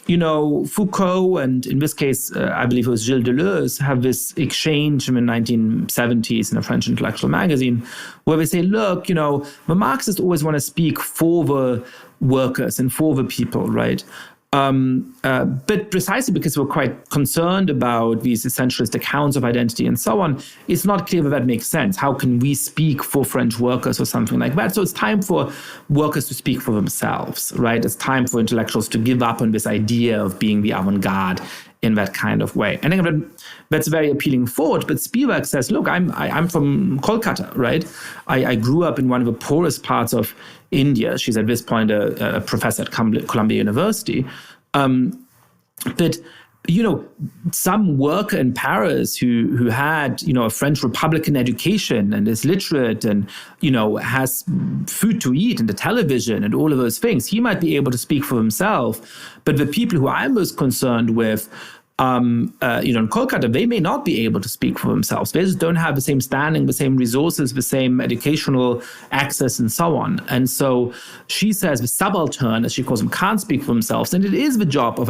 Foucault and, in this case, I believe it was Gilles Deleuze, have this exchange in the 1970s in a French intellectual magazine where they say, look, the Marxists always want to speak for the workers and for the people, right? But precisely because we're quite concerned about these essentialist accounts of identity and so on, it's not clear that makes sense. How can we speak for French workers or something like that? So it's time for workers to speak for themselves, right? It's time for intellectuals to give up on this idea of being the avant-garde in that kind of way. And I think that's a very appealing thought. But Spivak says, look, I'm from Kolkata, right? I grew up in one of the poorest parts of India. She's at this point a professor at Columbia University. But some worker in Paris who had, a French Republican education and is literate and, has food to eat and the television and all of those things, he might be able to speak for himself. But the people who I'm most concerned with, in Kolkata, they may not be able to speak for themselves. They just don't have the same standing, the same resources, the same educational access, and so on. And so she says the subaltern, as she calls them, can't speak for themselves, and it is the job of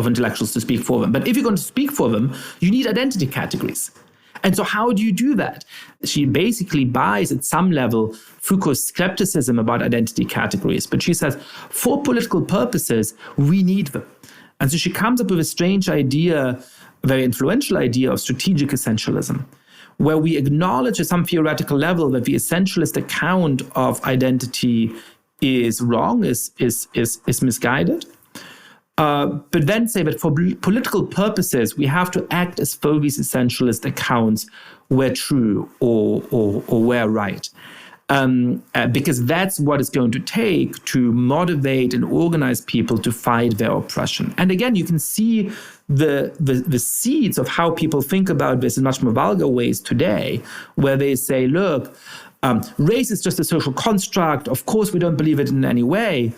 intellectuals to speak for them. But if you're going to speak for them, you need identity categories. And so how do you do that? She basically buys, at some level, Foucault's skepticism about identity categories. But she says, for political purposes, we need them. And so she comes up with a strange idea, a very influential idea of strategic essentialism, where we acknowledge at some theoretical level that the essentialist account of identity is wrong, is misguided. But then say that for political purposes, we have to act as though these essentialist accounts were true or were right. Because that's what it's going to take to motivate and organize people to fight their oppression. And again, you can see the seeds of how people think about this in much more vulgar ways today, where they say, look, race is just a social construct. Of course, we don't believe it in any way.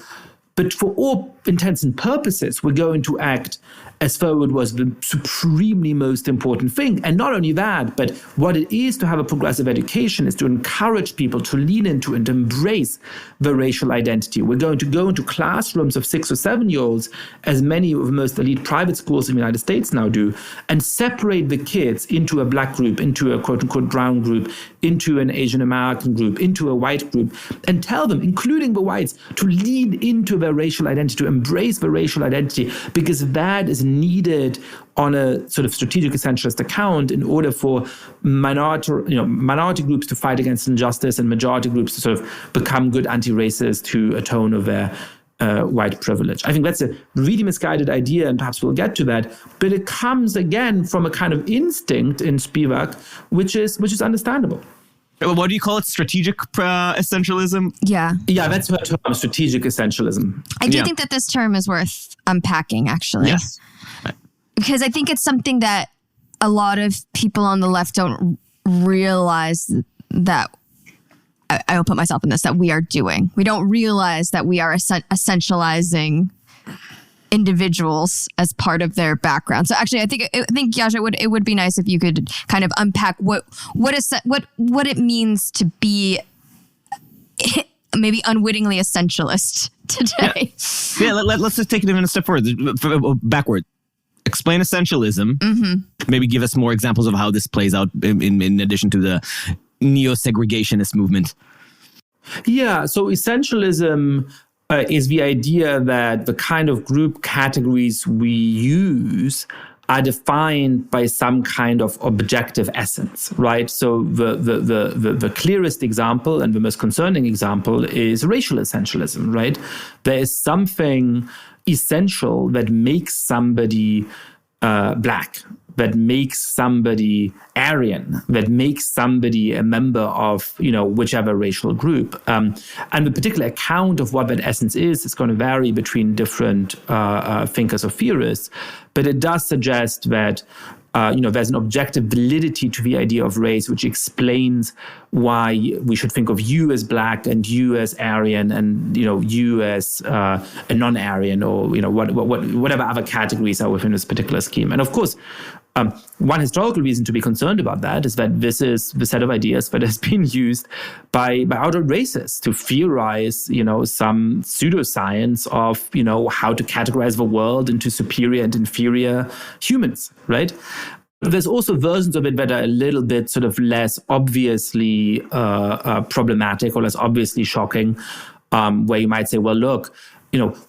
But for all intents and purposes, we're going to act as though it was the supremely most important thing. And not only that, but what it is to have a progressive education is to encourage people to lean into and embrace the racial identity. We're going to go into classrooms of 6 or 7-year-olds, as many of the most elite private schools in the United States now do, and separate the kids into a black group, into a quote-unquote brown group, into an Asian American group, into a white group, and tell them, including the whites, to lean into their racial identity, to embrace the racial identity, because that is needed on a sort of strategic essentialist account in order for minority groups to fight against injustice and majority groups to sort of become good anti-racists to atone of their white privilege. I think that's a really misguided idea, and perhaps we'll get to that. But it comes again from a kind of instinct in Spivak, which is understandable. What do you call it? Strategic essentialism? Yeah. Yeah, that's her term, strategic essentialism. I do think that this term is worth unpacking, actually. Yes. Because I think it's something that a lot of people on the left don't realize that, I will put myself in this, that we are doing. We don't realize that we are essentializing individuals as part of their background. So actually, I think Yascha, it would be nice if you could kind of unpack what it means to be maybe unwittingly essentialist today. Yeah, let's just take it even a step backward. Explain essentialism. Mm-hmm. Maybe give us more examples of how this plays out in addition to the neo-segregationist movement. Yeah, so essentialism is the idea that the kind of group categories we use are defined by some kind of objective essence, right? So the clearest example and the most concerning example is racial essentialism, right? There is something essential that makes somebody black, that makes somebody Aryan, that makes somebody a member of, whichever racial group. And the particular account of what that essence is going to vary between different thinkers or theorists. But it does suggest that there's an objective validity to the idea of race, which explains why we should think of you as black and you as Aryan and, you as a non-Aryan or, whatever other categories are within this particular scheme. And of course, One historical reason to be concerned about that is that this is the set of ideas that has been used by outright racists to theorize, some pseudoscience of, how to categorize the world into superior and inferior humans, right? There's also versions of it that are a little bit sort of less obviously problematic or less obviously shocking, where you might say, well, look,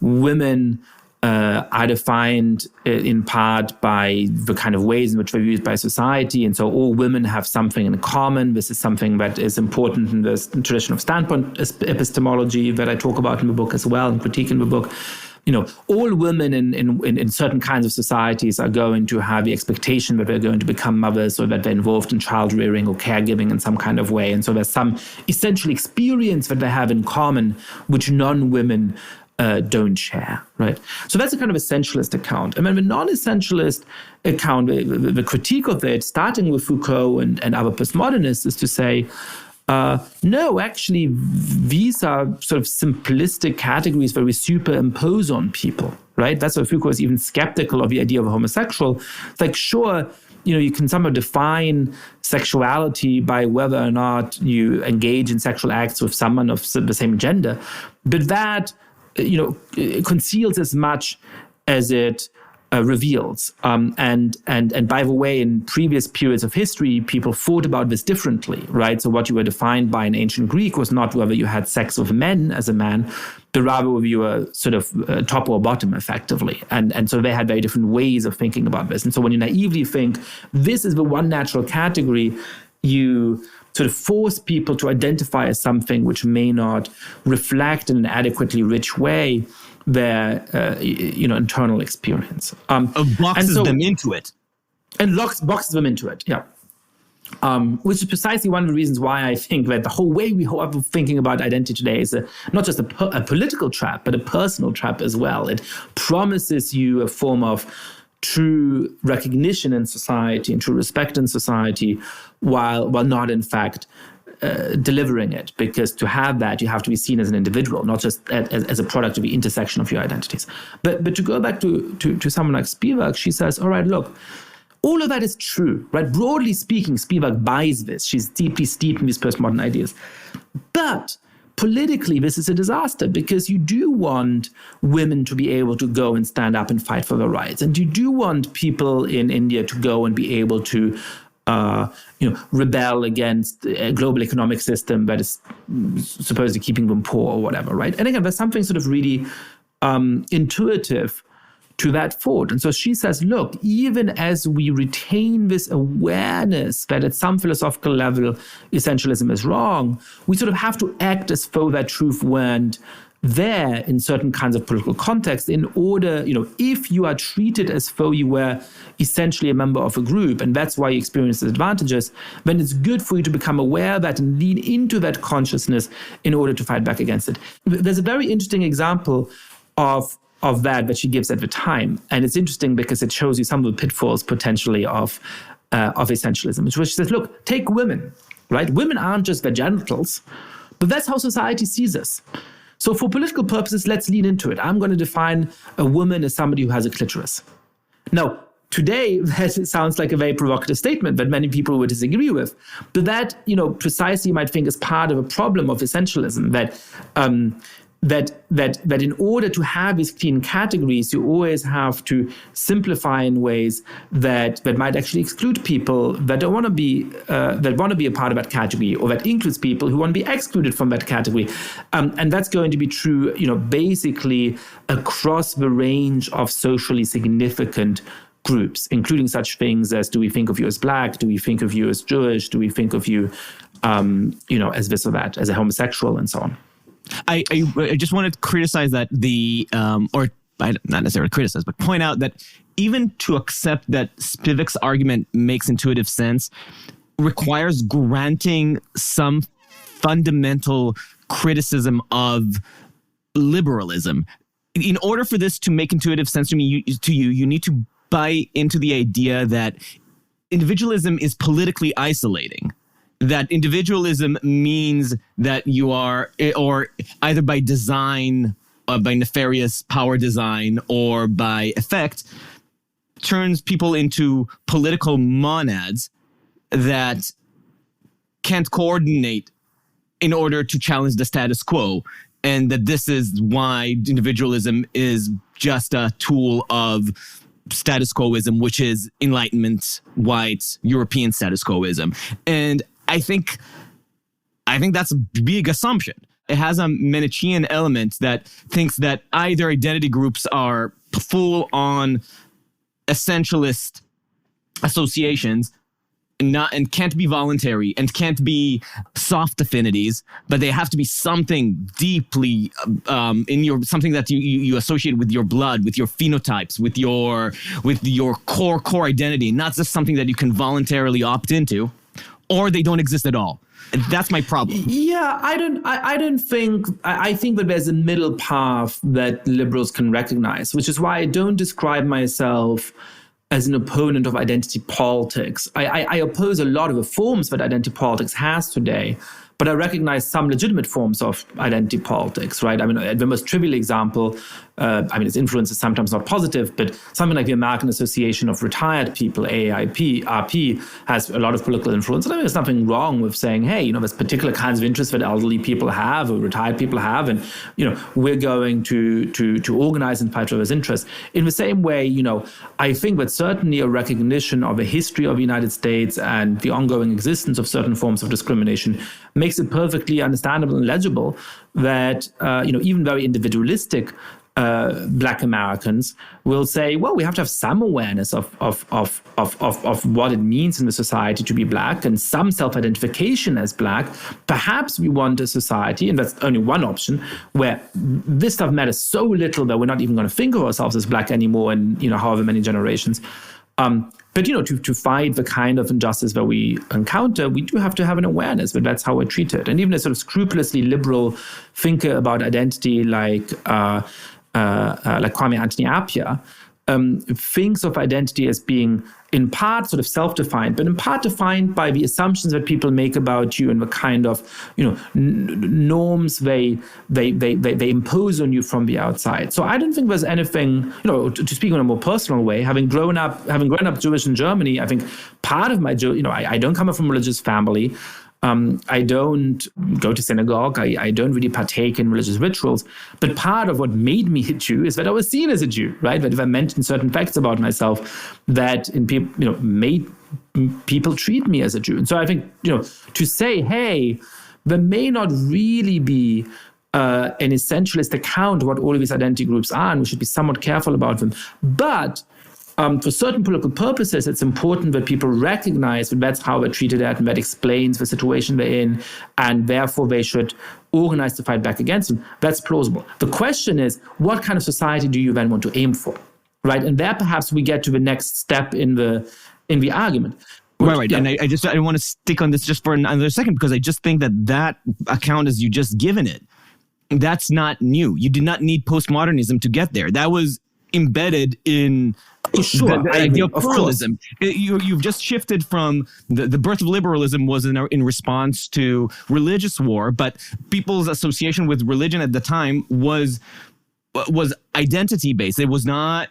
women are defined in part by the kind of ways in which they're used by society. And so all women have something in common. This is something that is important in the tradition of standpoint epistemology that I talk about in the book as well and critique in the book. All women in certain kinds of societies are going to have the expectation that they're going to become mothers or that they're involved in child rearing or caregiving in some kind of way. And so there's some essential experience that they have in common, which non-women don't share, right? So that's a kind of essentialist account. And then the non-essentialist account, the critique of it, starting with Foucault and other postmodernists, is to say, no, actually, these are sort of simplistic categories that we superimpose on people, right? That's why Foucault is even skeptical of the idea of a homosexual. It's like, sure, you can somehow define sexuality by whether or not you engage in sexual acts with someone of the same gender, but that it conceals as much as it reveals. And by the way, in previous periods of history, people thought about this differently, right? So what you were defined by in ancient Greek was not whether you had sex with men as a man, but rather whether you were sort of top or bottom, effectively. And so they had very different ways of thinking about this. And so when you naively think this is the one natural category, you sort of force people to identify as something which may not reflect in an adequately rich way their internal experience. Boxes them into it. And boxes them into it, yeah. Which is precisely one of the reasons why I think that the whole way we are thinking about identity today is not just a political trap, but a personal trap as well. It promises you a form of true recognition in society and true respect in society, while not in fact delivering it. Because to have that, you have to be seen as an individual, not just as a product of the intersection of your identities. But to go back to someone like Spivak, she says, all right, look, all of that is true, right? Broadly speaking, Spivak buys this. She's deeply steeped in these postmodern ideas. But politically, this is a disaster because you do want women to be able to go and stand up and fight for their rights. And you do want people in India to go and be able to rebel against a global economic system that is supposedly keeping them poor or whatever, right? And again, there's something sort of really intuitive to that thought. And so she says, look, even as we retain this awareness that at some philosophical level, essentialism is wrong, we sort of have to act as though that truth weren't there in certain kinds of political context in order, if you are treated as though you were essentially a member of a group, and that's why you experience the advantages, then it's good for you to become aware of that and lean into that consciousness in order to fight back against it. There's a very interesting example of that she gives at the time. And it's interesting because it shows you some of the pitfalls potentially of essentialism, which she says, look, take women, right? Women aren't just their genitals, but that's how society sees us. So for political purposes, let's lean into it. I'm going to define a woman as somebody who has a clitoris. Now, today, that sounds like a very provocative statement that many people would disagree with. But that, precisely you might think is part of a problem of essentialism, that in order to have these clean categories, you always have to simplify in ways that might actually exclude people that don't want to be a part of that category, or that includes people who want to be excluded from that category, and that's going to be true, basically across the range of socially significant groups, including such things as, do we think of you as Black? Do we think of you as Jewish? Do we think of you, as this or that, as a homosexual, and so on. I just want to criticize that not necessarily criticize, but point out that even to accept that Spivak's argument makes intuitive sense requires granting some fundamental criticism of liberalism. In order for this to make intuitive sense to you need to buy into the idea that individualism is politically isolating. That individualism means that you are, or either by design, by nefarious power design, or by effect, turns people into political monads that can't coordinate in order to challenge the status quo, and that this is why individualism is just a tool of status quoism, which is Enlightenment, white, European status quoism. And I think that's a big assumption. It has a Manichaean element that thinks that either identity groups are full-on essentialist associations and can't be voluntary and can't be soft affinities, but they have to be something deeply something that you associate with your blood, with your phenotypes, with your core identity, not just something that you can voluntarily opt into, or they don't exist at all. That's my problem. Yeah, I think that there's a middle path that liberals can recognize, which is why I don't describe myself as an opponent of identity politics. I oppose a lot of the forms that identity politics has today, but I recognize some legitimate forms of identity politics, right? I mean, the most trivial example, its influence is sometimes not positive, but something like the American Association of Retired People, AARP, RP, has a lot of political influence. And I mean, there's nothing wrong with saying, hey, there's particular kinds of interests that elderly people have or retired people have, and, we're going to organize and fight for those interests. In the same way, I think that certainly a recognition of the history of the United States and the ongoing existence of certain forms of discrimination makes it perfectly understandable and legible that, even very individualistic Black Americans will say, well, we have to have some awareness of what it means in the society to be Black and some self-identification as Black. Perhaps we want a society, and that's only one option, where this stuff matters so little that we're not even going to think of ourselves as Black anymore in, however many generations. But, to fight the kind of injustice that we encounter, we do have to have an awareness that that's how we're treated. And even a sort of scrupulously liberal thinker about identity like Kwame Anthony Appiah thinks of identity as being in part sort of self-defined, but in part defined by the assumptions that people make about you and the kind of norms they impose on you from the outside. So I don't think there's anything, to speak in a more personal way, having grown up Jewish in Germany, I think part of my I don't come from a religious family. I don't go to synagogue. I don't really partake in religious rituals. But part of what made me a Jew is that I was seen as a Jew, right? That if I mentioned certain facts about myself, that made people treat me as a Jew. And so I think, to say, hey, there may not really be an essentialist account of what all of these identity groups are, and we should be somewhat careful about them. But for certain political purposes, it's important that people recognize that that's how they're treated at, and that explains the situation they're in, and therefore they should organize to fight back against them. That's plausible. The question is, what kind of society do you then want to aim for, right? And there perhaps we get to the next step in the argument. Right. Yeah. And I want to stick on this just for another second, because I just think that account as you just given it, that's not new. You did not need postmodernism to get there. That was embedded in the idea of pluralism. You've just shifted from the birth of liberalism was in response to religious war, but people's association with religion at the time was identity based. It was not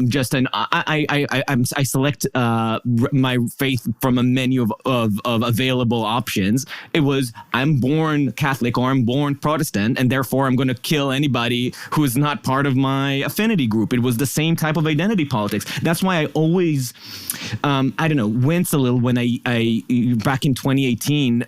just I select my faith from a menu of available options. It was I'm born Catholic or I'm born Protestant, and therefore I'm going to kill anybody who is not part of my affinity group. It was the same type of identity politics. That's why I always wince a little when I back in 2018.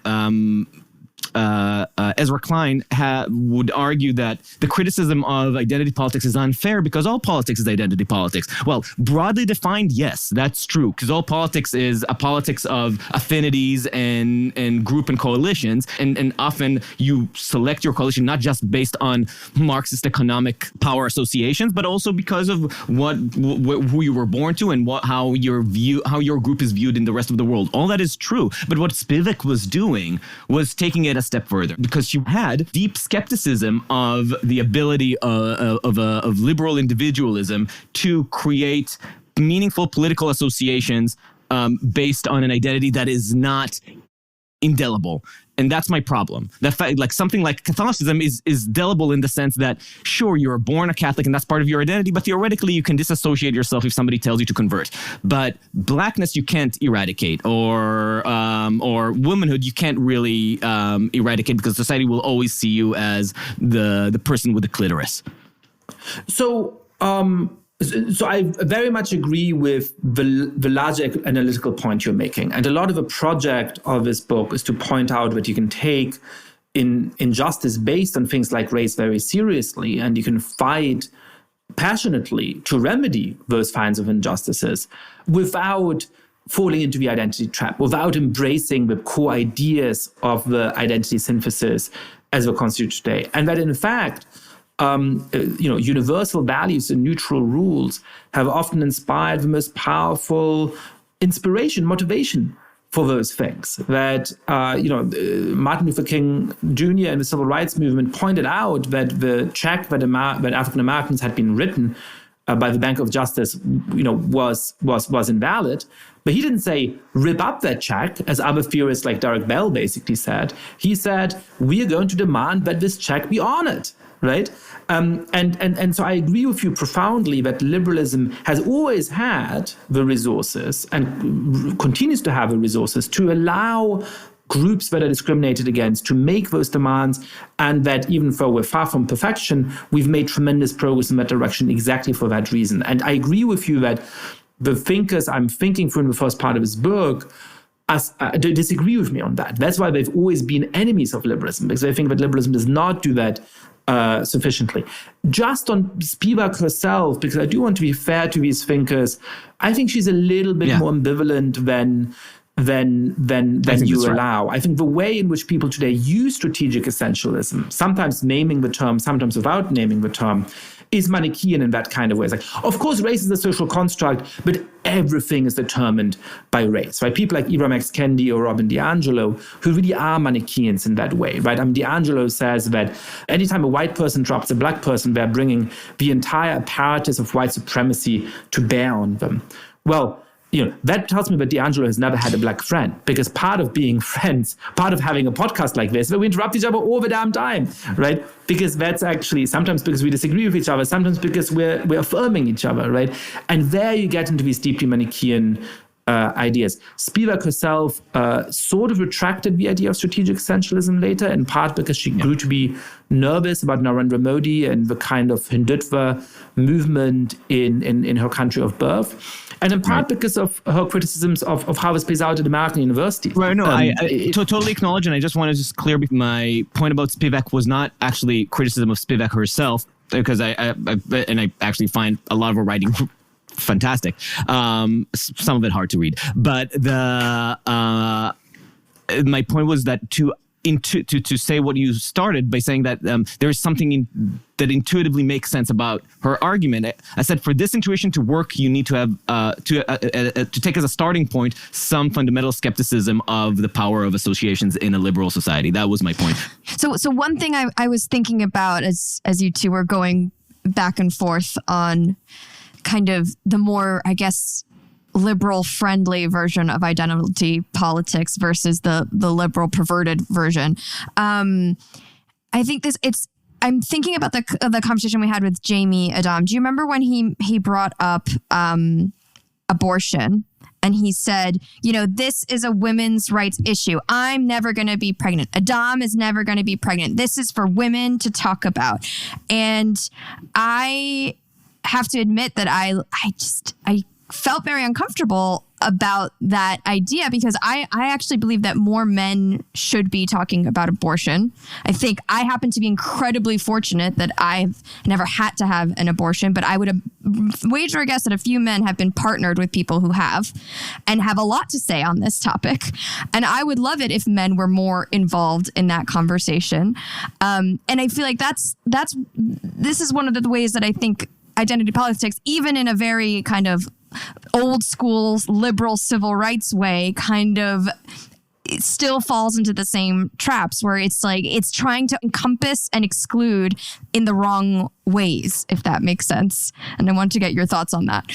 Ezra Klein would argue that the criticism of identity politics is unfair because all politics is identity politics. Well, broadly defined, yes, that's true, because all politics is a politics of affinities and group and coalitions, and often you select your coalition not just based on Marxist economic power associations, but also because of who you were born to and how your group is viewed in the rest of the world. All that is true, but what Spivak was doing was taking it a step further, because she had deep skepticism of the ability of liberal individualism to create meaningful political associations based on an identity that is not indelible. And that's my problem. The fact, like something like Catholicism is delible in the sense that, sure, you're born a Catholic and that's part of your identity, but theoretically you can disassociate yourself if somebody tells you to convert. But blackness you can't eradicate, or womanhood you can't really eradicate, because society will always see you as the person with the clitoris. So I very much agree with the larger analytical point you're making. And a lot of the project of this book is to point out that you can take injustice based on things like race very seriously, and you can fight passionately to remedy those kinds of injustices without falling into the identity trap, without embracing the core ideas of the identity synthesis as they constitute today. And that in fact, universal values and neutral rules have often inspired the most powerful motivation for those things. That, Martin Luther King Jr. in the Civil Rights Movement pointed out that the check that African Americans had been written by the Bank of Justice, was invalid. But he didn't say, rip up that check, as other theorists like Derek Bell basically said. He said, we are going to demand that this check be honored. Right? And so I agree with you profoundly that liberalism has always had the resources and continues to have the resources to allow groups that are discriminated against to make those demands, and that even though we're far from perfection, we've made tremendous progress in that direction exactly for that reason. And I agree with you that the thinkers I'm thinking through in the first part of his book disagree with me on that. That's why they've always been enemies of liberalism, because they think that liberalism does not do that sufficiently. Just on Spivak herself, because I do want to be fair to these thinkers, I think she's a little bit more ambivalent than you allow. Right. I think the way in which people today use strategic essentialism, sometimes naming the term, sometimes without naming the term, is Manichaean in that kind of way. It's like, of course, race is a social construct, but everything is determined by race, right? People like Ibram X. Kendi or Robin DiAngelo, who really are Manichaeans in that way, right? DiAngelo says that anytime a white person drops a black person, they're bringing the entire apparatus of white supremacy to bear on them. Well, that tells me that DiAngelo has never had a black friend, because part of being friends, part of having a podcast like this, where we interrupt each other all the damn time, right? Because that's actually sometimes because we disagree with each other, sometimes because we're affirming each other, right? And there you get into these deeply Manichaean ideas. Spivak herself sort of retracted the idea of strategic essentialism later, in part because she grew to be nervous about Narendra Modi and the kind of Hindutva movement in her country of birth. And in part because of her criticisms of how this plays out at American universities. Right, no, I totally acknowledge, and I just want to just clear my point about Spivak was not actually criticism of Spivak herself, because I actually find a lot of her writing fantastic. Some of it hard to read, but my point was that to say what you started by saying that there is something that intuitively makes sense about her argument. I said for this intuition to work, you need to have to take as a starting point some fundamental skepticism of the power of associations in a liberal society. That was my point. So one thing I was thinking about as you two were going back and forth on kind of the more, I guess, liberal-friendly version of identity politics versus the liberal perverted version. I think I'm thinking about the conversation we had with Jamie Adam. Do you remember when he brought up abortion? And he said, this is a women's rights issue. I'm never going to be pregnant. Adam is never going to be pregnant. This is for women to talk about. And I have to admit that I felt very uncomfortable about that idea, because I actually believe that more men should be talking about abortion. I think I happen to be incredibly fortunate that I've never had to have an abortion, but I would have wager a guess that a few men have been partnered with people who have and have a lot to say on this topic. And I would love it if men were more involved in that conversation. And I feel like this is one of the ways that I think identity politics, even in a very kind of old school liberal civil rights way, kind of it still falls into the same traps where it's like it's trying to encompass and exclude in the wrong ways, if that makes sense. And I want to get your thoughts on that.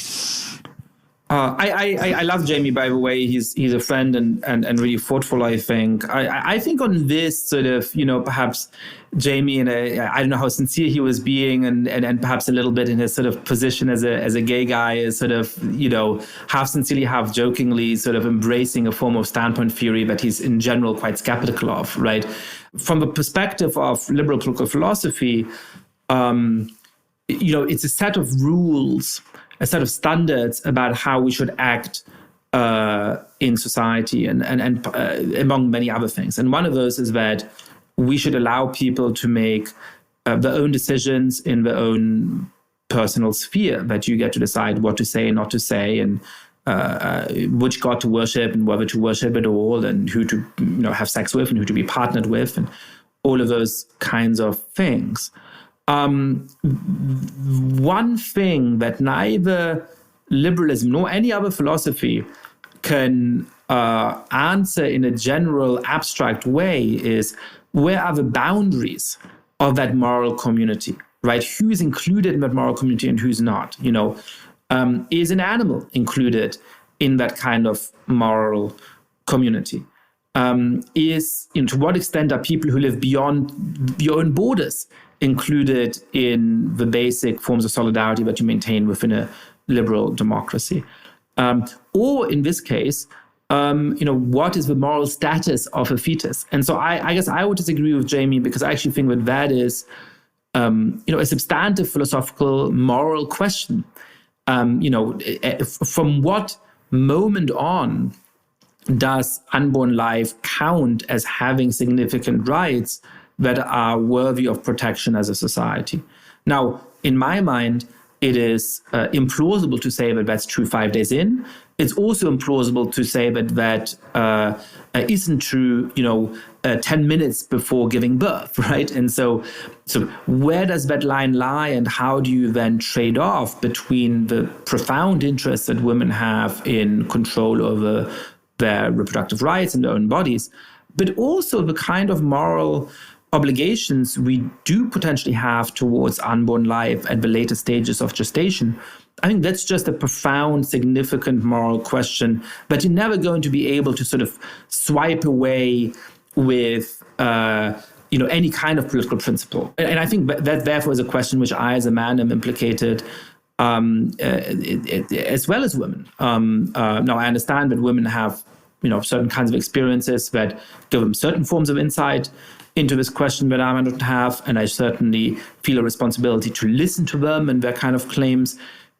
I love Jamie, by the way. He's a friend and really thoughtful, I think. I think on this sort of, perhaps Jamie, and I don't know how sincere he was being, and perhaps a little bit in his sort of position as a gay guy is sort of, half sincerely, half jokingly sort of embracing a form of standpoint theory that he's in general quite skeptical of, right? From the perspective of liberal political philosophy, it's a set of rules, a set of standards about how we should act in society and among many other things. And one of those is that we should allow people to make their own decisions in their own personal sphere, that you get to decide what to say and not to say, and which God to worship and whether to worship at all, and who to have sex with and who to be partnered with, and all of those kinds of things. One thing that neither liberalism nor any other philosophy can answer in a general abstract way is, where are the boundaries of that moral community, right? Who's included in that moral community and who's not? Is an animal included in that kind of moral community? To what extent are people who live beyond your own borders included in the basic forms of solidarity that you maintain within a liberal democracy? Or in this case, what is the moral status of a fetus? And so I guess I would disagree with Jamie, because I actually think that is, a substantive philosophical moral question. From what moment on does unborn life count as having significant rights that are worthy of protection as a society? Now, in my mind, it is implausible to say that that's true 5 days in. It's also implausible to say that isn't true, 10 minutes before giving birth, right? And so where does that line lie, and how do you then trade off between the profound interest that women have in control over their reproductive rights and their own bodies, but also the kind of moral obligations we do potentially have towards unborn life at the later stages of gestation? I think that's just a profound, significant moral question that you're never going to be able to sort of swipe away with, any kind of political principle. And I think that therefore is a question which I, as a man, am implicated as well as women. Now, I understand that women have, certain kinds of experiences that give them certain forms of insight into this question that I don't have, and I certainly feel a responsibility to listen to them and their kind of claims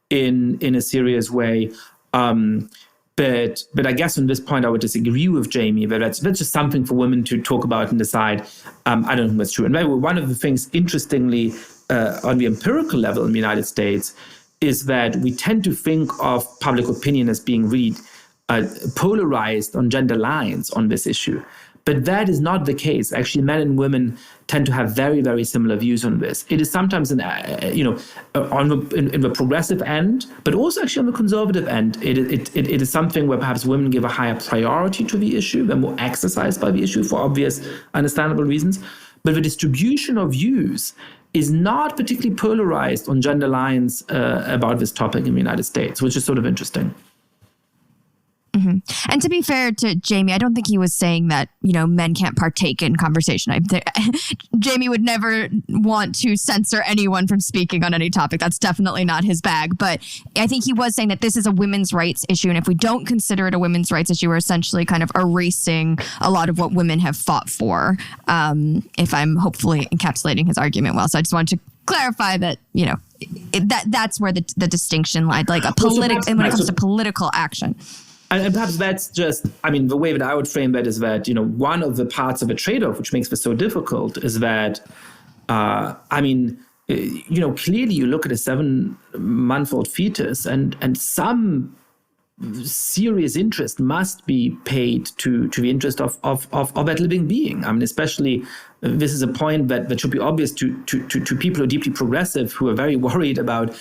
in a serious way. But I guess on this point, I would disagree with Jamie, that that's just something for women to talk about and decide. I don't think that's true. And by the way, one of the things, interestingly, on the empirical level in the United States, is that we tend to think of public opinion as being really polarized on gender lines on this issue. But that is not the case. Actually, men and women tend to have very, very similar views on this. It is sometimes, in the progressive end, but also actually on the conservative end, it is something where perhaps women give a higher priority to the issue. They're more exercised by the issue for obvious, understandable reasons. But the distribution of views is not particularly polarized on gender lines about this topic in the United States, which is sort of interesting. Mm-hmm. And to be fair to Jamie, I don't think he was saying that, men can't partake in conversation. Jamie would never want to censor anyone from speaking on any topic. That's definitely not his bag. But I think he was saying that this is a women's rights issue. And if we don't consider it a women's rights issue, we're essentially kind of erasing a lot of what women have fought for, if I'm hopefully encapsulating his argument well. So I just wanted to clarify that, that's where the distinction lied, like when it comes to political action. And perhaps that's just, the way that I would frame that is that, one of the parts of a trade-off which makes this so difficult is that, clearly you look at a 7-month-old fetus and some serious interest must be paid to the interest of that living being. Especially this is a point that should be obvious to people who are deeply progressive, who are very worried about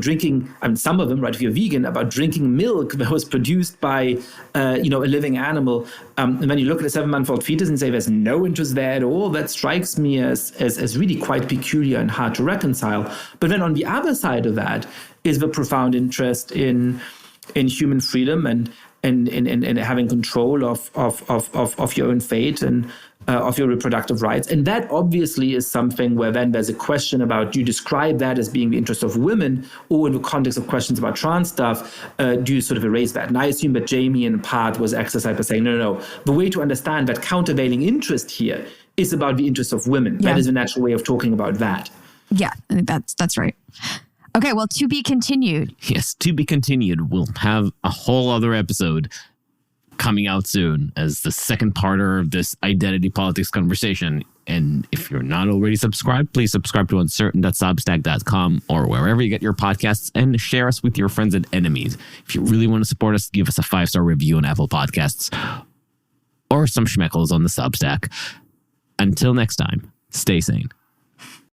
drinking, some of them, right, if you're vegan, about drinking milk that was produced by, a living animal. And when you look at a 7-month-old fetus and say there's no interest there at all, that strikes me as really quite peculiar and hard to reconcile. But then on the other side of that is the profound interest in human freedom and having control of your own fate and of your reproductive rights. And that obviously is something where then there's a question about, do you describe that as being the interest of women, or in the context of questions about trans stuff, do you sort of erase that? And I assume that Jamie in part was exercised by saying, no. The way to understand that countervailing interest here is about the interests of women. Yeah. That is a natural way of talking about that. Yeah, I think that's right. Okay, well, to be continued. Yes, to be continued. We'll have a whole other episode coming out soon as the second parter of this identity politics conversation. And if you're not already subscribed, please subscribe to uncertain.substack.com or wherever you get your podcasts, and share us with your friends and enemies. If you really want to support us, give us a 5-star review on Apple Podcasts or some schmeckles on the Substack. Until next time, stay sane.